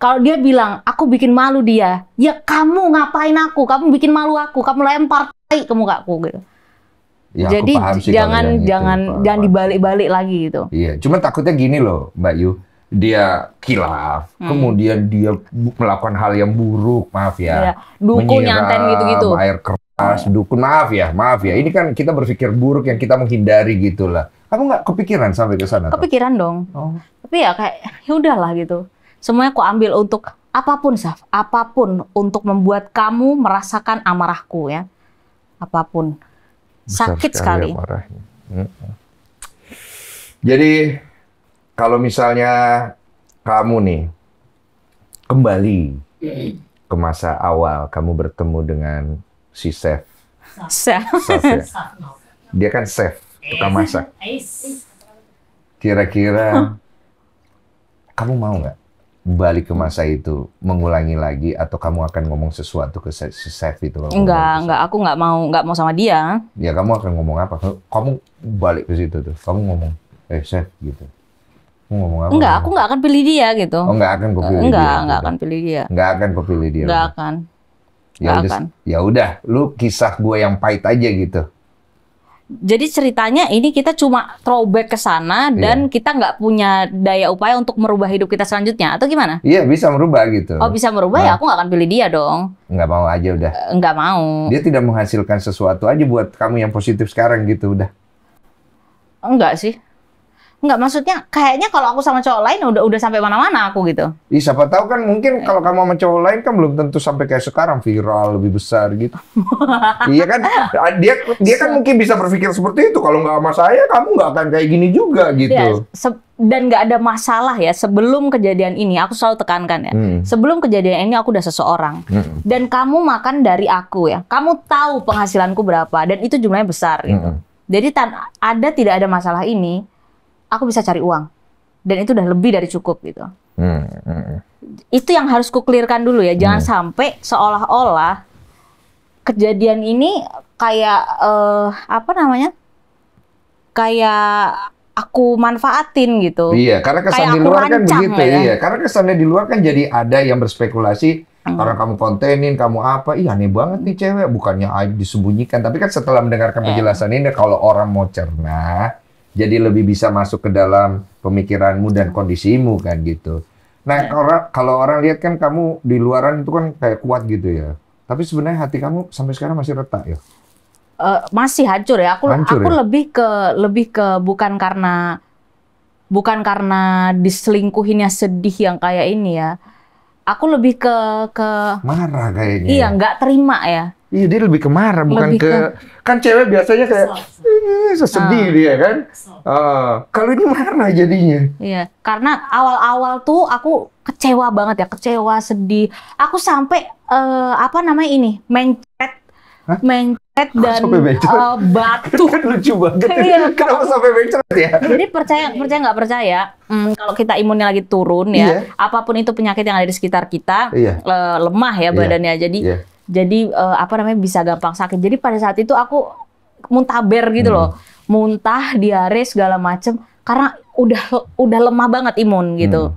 Kalau dia bilang aku bikin malu dia, ya kamu ngapain aku, kamu bikin malu aku, kamu lempar tai ke mukaku gitu. Ya, jadi jangan dibalik-balik lagi gitu. Iya, cuma takutnya gini loh, Mbak Yu. Dia khilaf, kemudian dia melakukan hal yang buruk, maaf ya. Dukun nyanten gitu-gitu. Air keras, dukun, maaf ya. Ini kan kita berpikir buruk yang kita menghindari gitulah. Kamu nggak kepikiran sampai ke sana? Kepikiran dong. Tapi ya kayak ya udahlah gitu. Semuanya aku ambil untuk apapun, Saf. Apapun untuk membuat kamu merasakan amarahku ya. Apapun. Sakit sekali. Jadi kalau misalnya kamu nih kembali ke masa awal kamu bertemu dengan si chef. Ya. Dia kan chef, tukang masak. Kira-kira kamu mau nggak balik ke masa itu, mengulangi lagi, atau kamu akan ngomong sesuatu ke si chef itu? Enggak, aku nggak mau sama dia. Ya kamu akan ngomong apa? Kamu balik ke situ tuh, kamu ngomong, chef gitu. Kamu ngomong apa? Enggak, aku nggak akan pilih dia gitu. Oh nggak akan kau pilih dia? Nggak akan pilih dia. Nggak akan kau pilih dia? Nggak akan. Ya udah, lu kisah gue yang pahit aja gitu. Jadi ceritanya ini kita cuma throwback ke sana dan kita nggak punya daya upaya untuk merubah hidup kita selanjutnya atau gimana? Iya bisa merubah gitu. Oh bisa merubah ya aku nggak akan pilih dia dong. Nggak mau aja udah. Nggak mau. Dia tidak menghasilkan sesuatu aja buat kamu yang positif sekarang gitu udah. Enggak sih. Enggak, maksudnya kayaknya kalau aku sama cowok lain udah sampai mana-mana aku gitu. Ih, siapa tahu kan mungkin kalau kamu sama cowok lain kan belum tentu sampai kayak sekarang viral lebih besar gitu. Iya kan? Dia kan mungkin bisa berpikir seperti itu. Kalau nggak sama saya, kamu nggak akan kayak gini juga gitu. Ya, dan nggak ada masalah ya sebelum kejadian ini. Aku selalu tekankan ya. Sebelum kejadian ini aku udah seseorang. Dan kamu makan dari aku ya. Kamu tahu penghasilanku berapa dan itu jumlahnya besar gitu. Jadi tidak ada masalah ini, aku bisa cari uang. Dan itu udah lebih dari cukup gitu. Itu yang harus ku-clearkan dulu ya. Jangan sampai seolah-olah kejadian ini kayak kayak aku manfaatin gitu. Iya, karena kesan di luar kan begitu ya. Iya, karena kesannya di luar kan jadi ada yang berspekulasi karena kamu kontenin, kamu apa? Ih, aneh banget nih cewek, bukannya aib disembunyikan. Tapi kan setelah mendengarkan penjelasan ini, kalau orang mau cerna, jadi lebih bisa masuk ke dalam pemikiranmu dan kondisimu kan gitu. Nah, kalau orang lihat kan kamu di luaran itu kan kayak kuat gitu ya. Tapi sebenarnya hati kamu sampai sekarang masih retak ya? Masih hancur ya. Aku ya? lebih ke bukan karena diselingkuhinnya sedih yang kayak ini ya. Aku lebih ke marah kayaknya. Iya, nggak terima ya. Iya, dia lebih ke marah, bukan kan cewek biasanya kayak sedih dia kan. Kalau ini marah jadinya. Iya, karena awal-awal tuh aku kecewa banget ya, kecewa, sedih. Aku sampai mencret dan batu. Kan lucu banget. Iya. Kenapa sampai mencret ya? Jadi percaya nggak percaya, kalau kita imunnya lagi turun ya, apapun itu penyakit yang ada di sekitar kita, lemah ya badannya. Jadi bisa gampang sakit. Jadi pada saat itu aku muntaber gitu loh, muntah, diare segala macem, karena udah lemah banget imun gitu.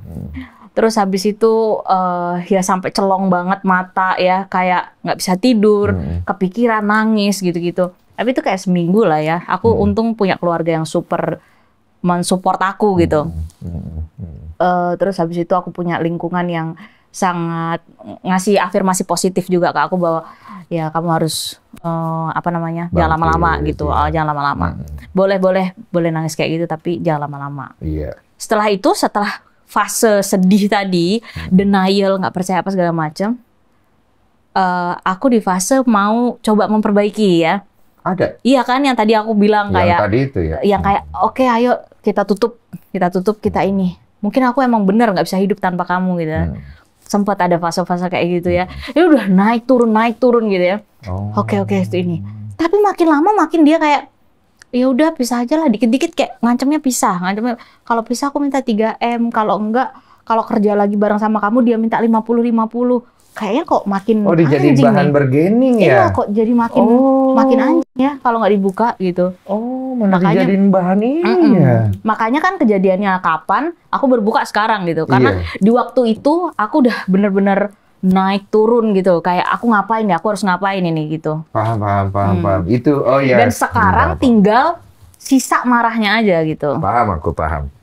Terus habis itu ya sampai celong banget mata ya, kayak nggak bisa tidur, kepikiran, nangis gitu-gitu. Tapi itu kayak seminggu lah ya. Aku untung punya keluarga yang super mensupport aku gitu. Terus habis itu aku punya lingkungan yang sangat ngasih afirmasi positif juga ke aku bahwa ya kamu harus jangan lama-lama gitu. Jangan lama-lama. Boleh nangis kayak gitu tapi jangan lama-lama. Iya. Setelah fase sedih tadi, denial, nggak percaya apa segala macam, aku di fase mau coba memperbaiki ya. Ada? Iya kan, yang tadi aku bilang yang tadi itu ya? Yang kayak, oke, ayo kita tutup, kita ini. Mungkin aku emang bener nggak bisa hidup tanpa kamu gitu. Sempat ada fase-fase kayak gitu ya. Ya udah naik turun gitu ya. Oke, itu ini. Tapi makin lama makin dia kayak, ya udah pisah aja lah, dikit-dikit kayak ngancamnya pisah. Kalau pisah aku minta 3M, kalau enggak, kalau kerja lagi bareng sama kamu dia minta 50. Kayaknya kok makin dijadiin bahan bergening ya? Iya, kok jadi makin anjing ya kalau nggak dibuka gitu. Makanya dijadiin bahan ini ya? Makanya kan kejadiannya kapan, aku berbuka sekarang gitu. Karena di waktu itu aku udah bener-bener naik turun gitu, kayak aku ngapain ya, aku harus ngapain ini gitu. Paham. Itu Dan sekarang tinggal sisa marahnya aja gitu. Aku paham.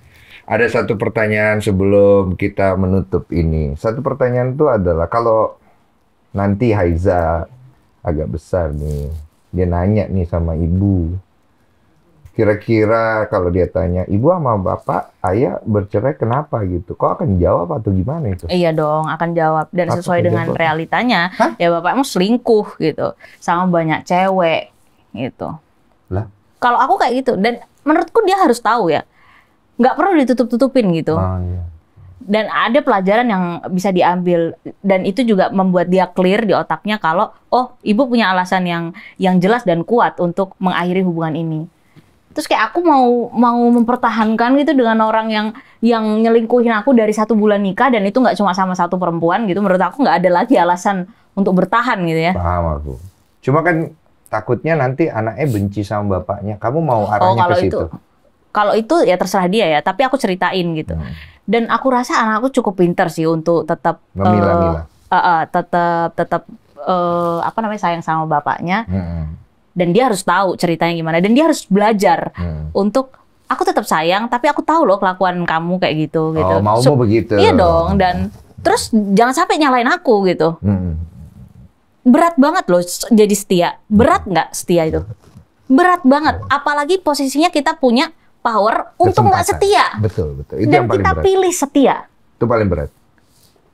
Ada satu pertanyaan sebelum kita menutup ini. Satu pertanyaan itu adalah kalau nanti Haiza agak besar nih, dia nanya nih sama ibu. Kira-kira kalau dia tanya, ibu sama bapak, ayah bercerai kenapa gitu? Kok akan jawab atau gimana itu? Iya dong, akan jawab. Dan sesuai dengan realitanya, ya bapakmu selingkuh gitu. Sama banyak cewek gitu. Lah? Kalau aku kayak gitu, dan menurutku dia harus tahu ya. Nggak perlu ditutup-tutupin gitu. Iya. Dan ada pelajaran yang bisa diambil. Dan itu juga membuat dia clear di otaknya kalau, ibu punya alasan yang jelas dan kuat untuk mengakhiri hubungan ini. Terus kayak aku mau mempertahankan gitu dengan orang yang nyelingkuhin aku dari 1 bulan nikah, dan itu nggak cuma sama satu perempuan gitu. Menurut aku nggak ada lagi alasan untuk bertahan gitu ya. Paham aku. Cuma kan takutnya nanti anaknya benci sama bapaknya. Kamu mau arahnya ke situ? Kalau itu ya terserah dia ya. Tapi aku ceritain gitu. Dan aku rasa anakku cukup pintar sih untuk tetap memilah-milah. Tetap sayang sama bapaknya. Dan dia harus tahu ceritanya gimana. Dan dia harus belajar untuk, aku tetap sayang, tapi aku tahu loh kelakuan kamu kayak gitu. Maumu begitu. Iya dong. Dan terus jangan sampai nyalain aku gitu. Berat banget loh jadi setia. Berat nggak setia itu? Berat banget. Apalagi posisinya kita punya power untuk nggak setia. Betul. Itu dan yang paling kita berat. Pilih setia. Itu paling berat.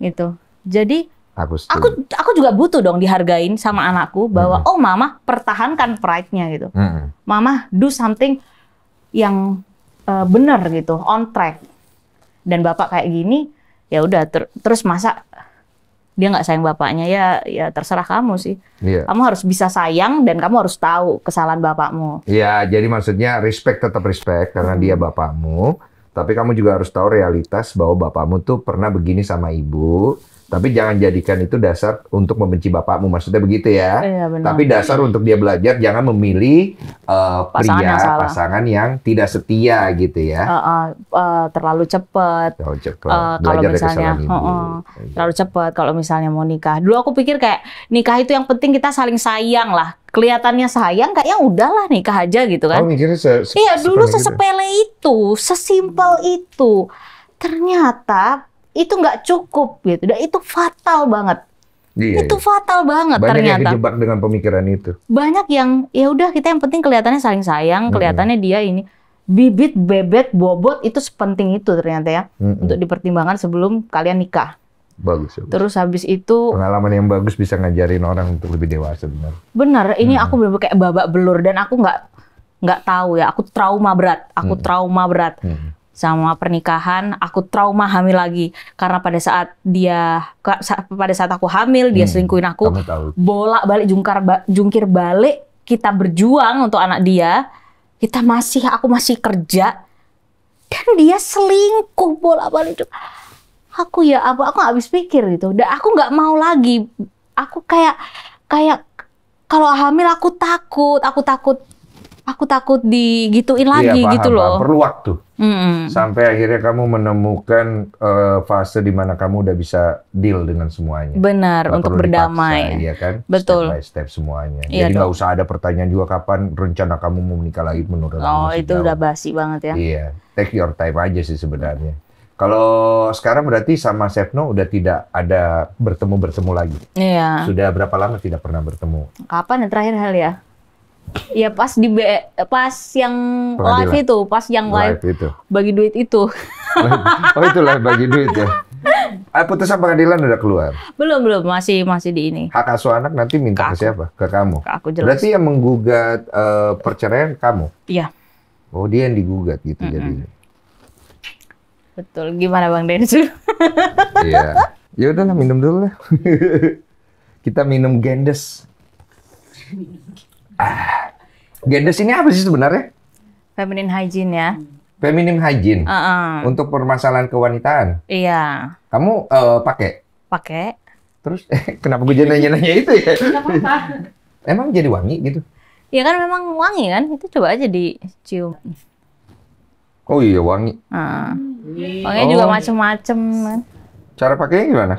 Gitu. Jadi aku juga butuh dong dihargain sama anakku bahwa mama pertahankan pride-nya gitu. Mama do something yang benar gitu, on track. Dan bapak kayak gini, ya udah terus masa dia nggak sayang bapaknya, ya terserah kamu sih. Iya. Kamu harus bisa sayang dan kamu harus tahu kesalahan bapakmu. Iya, jadi maksudnya respect tetap respect karena dia bapakmu, tapi kamu juga harus tahu realitas bahwa bapakmu tuh pernah begini sama ibu. Tapi jangan jadikan itu dasar untuk membenci bapakmu, maksudnya begitu ya. Iya, benar. Tapi dasar untuk dia belajar, jangan memilih pasangan yang tidak setia gitu ya. Terlalu cepat. Terlalu cepat. Kalau Belajar dari misalnya kesalahan ibu. terlalu cepat kalau misalnya mau nikah. Dulu aku pikir kayak nikah itu yang penting kita saling sayang lah. Kelihatannya sayang, kayaknya udahlah nikah aja gitu kan. Oh, mikirnya Iya, dulu gitu. sesepele itu, sesimpel itu. Ternyata itu nggak cukup gitu, dan itu fatal banget. Iya, Itu fatal banget banyak yang ternyata. kejebak dengan pemikiran itu. Banyak yang ya udah kita yang penting kelihatannya saling sayang, kelihatannya dia ini bibit, bebet, bobot itu sepenting itu ternyata ya untuk dipertimbangkan sebelum kalian nikah. Bagus. Terus habis itu Pengalaman yang bagus bisa ngajarin orang untuk lebih dewasa, benar. bener, ini aku bener-bener kayak babak belur dan aku nggak tahu ya, aku trauma berat, sama pernikahan, aku trauma hamil lagi karena pada saat aku hamil dia selingkuhin aku, Kamu tahu. bolak-balik jungkir balik, kita berjuang untuk anak dia, aku masih kerja dan dia selingkuh bolak-balik. Aku nggak habis pikir gitu, dan aku nggak mau lagi, aku kayak kalau hamil aku takut digituin lagi Iya, paham, gitu loh. paham. Perlu waktu. Sampai akhirnya kamu menemukan fase di mana kamu udah bisa deal dengan semuanya. Benar, Nggak untuk perlu berdamai. dipaksa, iya kan? Betul. Step by step semuanya. Iya Jadi nggak dong. usah ada pertanyaan juga kapan rencana kamu mau menikah lagi menurut aku. Oh, masih itu jauh. udah basi banget ya. Iya, take your time aja sih sebenarnya. Kalau sekarang berarti sama Sevno udah tidak ada bertemu lagi. Iya. Sudah berapa lama tidak pernah bertemu? Kapan yang terakhir kali ya? Ya pas yang Pengadilan. live itu, pas yang live itu. bagi duit itu. Oh itu live bagi duit ya. Putusan pengadilan udah keluar. Belum, masih di ini. Hak asuh anak nanti minta ke siapa? Ke kamu. Ke aku jelas. Berarti yang menggugat perceraian kamu. Iya, Oh dia yang digugat gitu jadi. betul. Gimana Bang Densu? Iya. Ya udahlah minum dulu lah. Kita minum Gendes. Gendes ini apa sih sebenarnya? Feminine hygiene ya. Feminine hygiene. Untuk permasalahan kewanitaan. Iya. Kamu pakai? Pakai. Terus kenapa gue jadi nanya-nanya itu ya? Emang jadi wangi gitu? Ya kan memang wangi kan? Itu coba aja dicium. Oh iya wangi. Wanginya juga macem-macem kan. Cara pakainya gimana?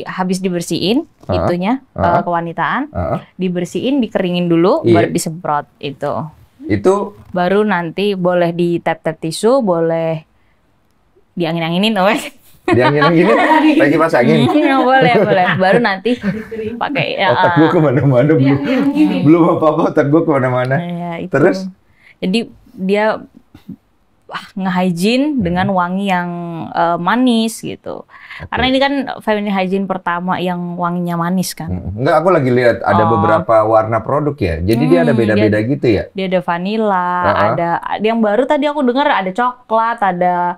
Habis dibersihin itunya kewanitaan, dibersihin, dikeringin dulu, Iya. baru disemprot itu. Itu Baru nanti boleh di tap-tap tisu, boleh diangin-anginin, diangin-angin lagi pas angin. boleh. Baru nanti pakai Otak gue kemana-mana belum apa-apa otak gue kemana-mana. ya, itu. Terus? Jadi dia nge-hygiene dengan wangi yang manis gitu. Karena ini kan feminine hygiene pertama yang wanginya manis kan. Enggak, aku lagi lihat ada beberapa warna produk ya. Jadi dia ada beda-beda gitu ya. Dia ada vanilla, ada yang baru tadi aku dengar ada coklat, ada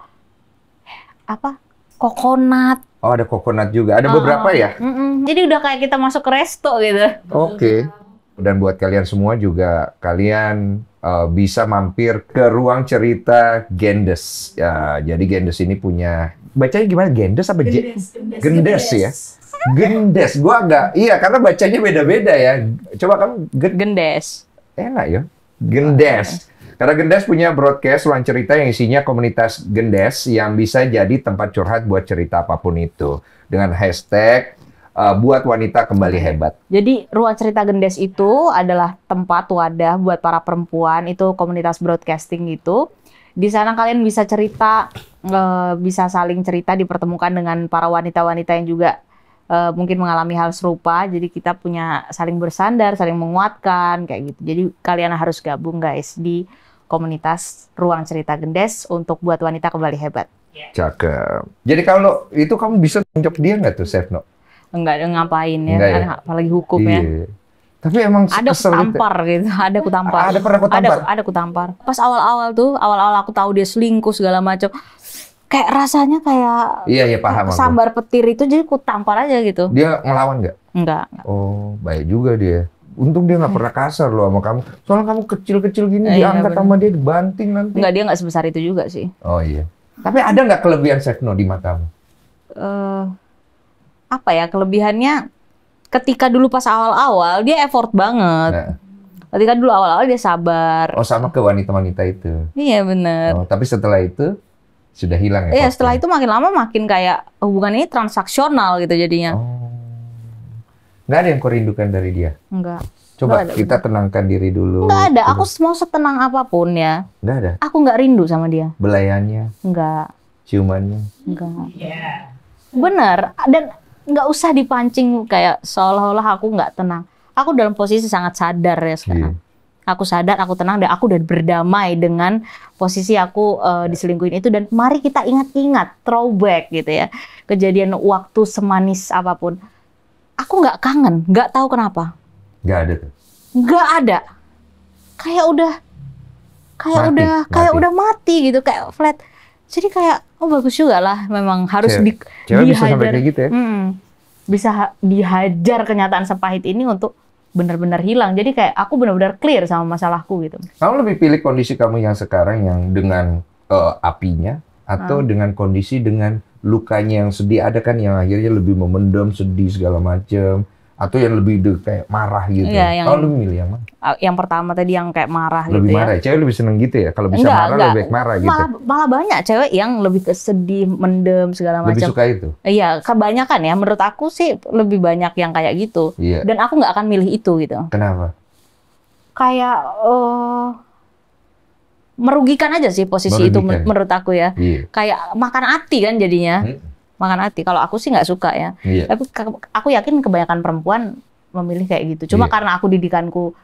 apa? Coconut. Oh, ada coconut juga. Ada beberapa ya? Jadi udah kayak kita masuk ke resto gitu. Oke. Dan buat kalian semua juga, kalian bisa mampir ke ruang cerita Gendes. Ya, jadi Gendes ini punya, bacanya gimana? Gendes apa Gendes ya? Gendes. Gua agak, iya karena bacanya beda-beda ya. Coba kamu Gendes. Enak ya? Gendes. Karena Gendes punya broadcast ruang cerita yang isinya komunitas Gendes yang bisa jadi tempat curhat buat cerita apapun itu. Dengan hashtag buat wanita kembali hebat. Jadi ruang cerita Gendes itu adalah tempat wadah buat para perempuan, itu komunitas broadcasting gitu. Di sana kalian bisa cerita, bisa saling cerita, dipertemukan dengan para wanita-wanita yang juga mungkin mengalami hal serupa. Jadi kita punya saling bersandar, saling menguatkan kayak gitu. Jadi kalian harus gabung guys di komunitas ruang cerita Gendes untuk buat wanita kembali hebat. Cakep. Jadi kalau itu kamu bisa tunjuk dia nggak tuh, Sevno? Enggak ada ngapain ya, Enggak ya? apalagi hukum ya. Iya. Tapi emang Ada kesel gitu. kutampar gitu, ada kutampar. Ada pernah kutampar? Ada kutampar. Pas awal-awal aku tahu dia selingkuh segala macam. kayak rasanya kayak iya paham aku. Sambar petir itu, jadi ku tampar aja gitu. Dia ngelawan nggak? Enggak. Oh, baik juga dia. Untung dia nggak pernah kasar loh sama kamu. Soalnya kamu kecil-kecil gini diangkat sama dia, dibanting nanti. Enggak, dia nggak sebesar itu juga sih. Oh iya. Tapi ada nggak kelebihan Sekno di matamu? Apa ya kelebihannya? Ketika dulu pas awal-awal dia effort banget. Nah. Ketika dulu awal-awal dia sabar. Oh, sama ke wanita-wanita itu. Iya benar. Oh, tapi setelah itu sudah hilang ya? Iya, setelah itu makin lama makin kayak hubungan ini transaksional gitu jadinya. Oh. Nggak ada yang kau rindukan dari dia? Enggak. Coba Nggak ada. kita tenangkan diri dulu. Nggak ada. Aku mau setenang apapun ya. Nggak ada? Aku nggak rindu sama dia. Belayannya? Enggak. Ciumannya? Enggak. Yeah. Bener. Dan nggak usah dipancing kayak seolah-olah aku nggak tenang. Aku dalam posisi sangat sadar ya sekarang. Aku sadar, aku tenang, dan aku udah berdamai dengan posisi aku diselingkuhin itu. Dan mari kita ingat-ingat, throwback gitu ya. Kejadian waktu semanis apapun. Aku nggak kangen, nggak tahu kenapa. Nggak ada tuh? Nggak ada. Kayak udah mati gitu, kayak flat. Jadi kayak, oh bagus juga lah, memang harus cewek bisa sampai kayak gitu ya? Bisa dihajar kenyataan sepahit ini untuk benar-benar hilang. Jadi kayak aku benar-benar clear sama masalahku gitu. Kamu lebih pilih kondisi kamu yang sekarang yang dengan apinya atau dengan kondisi dengan lukanya yang sedih? Ada kan yang akhirnya lebih memendam, sedih segala macam, atau yang lebih kayak marah gitu. Iya, Kamu lebih milih yang mana? Yang pertama tadi yang kayak marah lebih gitu marah ya? Cewek lebih seneng gitu ya? Kalau bisa marah lebih baik marah gitu. Malah banyak cewek yang lebih ke sedih, mendem segala macam. Lebih suka itu? Iya, kebanyakan ya. Menurut aku sih lebih banyak yang kayak gitu. Iya. Dan aku nggak akan milih itu gitu. Kenapa? Kayak merugikan aja sih posisi itu menurut aku ya. Iya. Kayak makan hati kan jadinya. Makan hati. Kalau aku sih nggak suka ya. Iya. Tapi aku yakin kebanyakan perempuan memilih kayak gitu. Cuma karena aku didikanku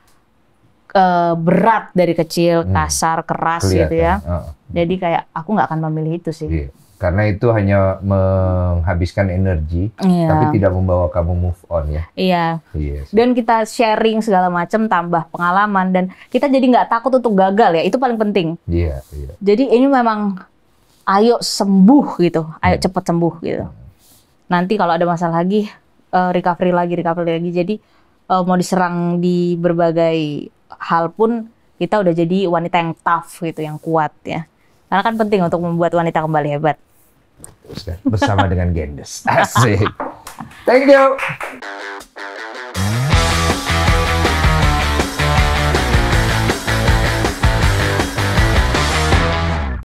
berat dari kecil, kasar, keras gitu ya. Jadi kayak aku nggak akan memilih itu sih. Iya. Karena itu hanya menghabiskan energi, tapi tidak membawa kamu move on ya. Iya. Yes. Dan kita sharing segala macam, tambah pengalaman, dan kita jadi nggak takut untuk gagal ya. Itu paling penting. Iya. Iya. Jadi ini memang ayo sembuh gitu, ayo cepat sembuh gitu. Nanti kalau ada masalah lagi, recovery lagi. Jadi mau diserang di berbagai hal pun kita udah jadi wanita yang tough gitu, yang kuat ya. Karena kan penting untuk membuat wanita kembali hebat. Bersama dengan Gendes. Asik. Thank you.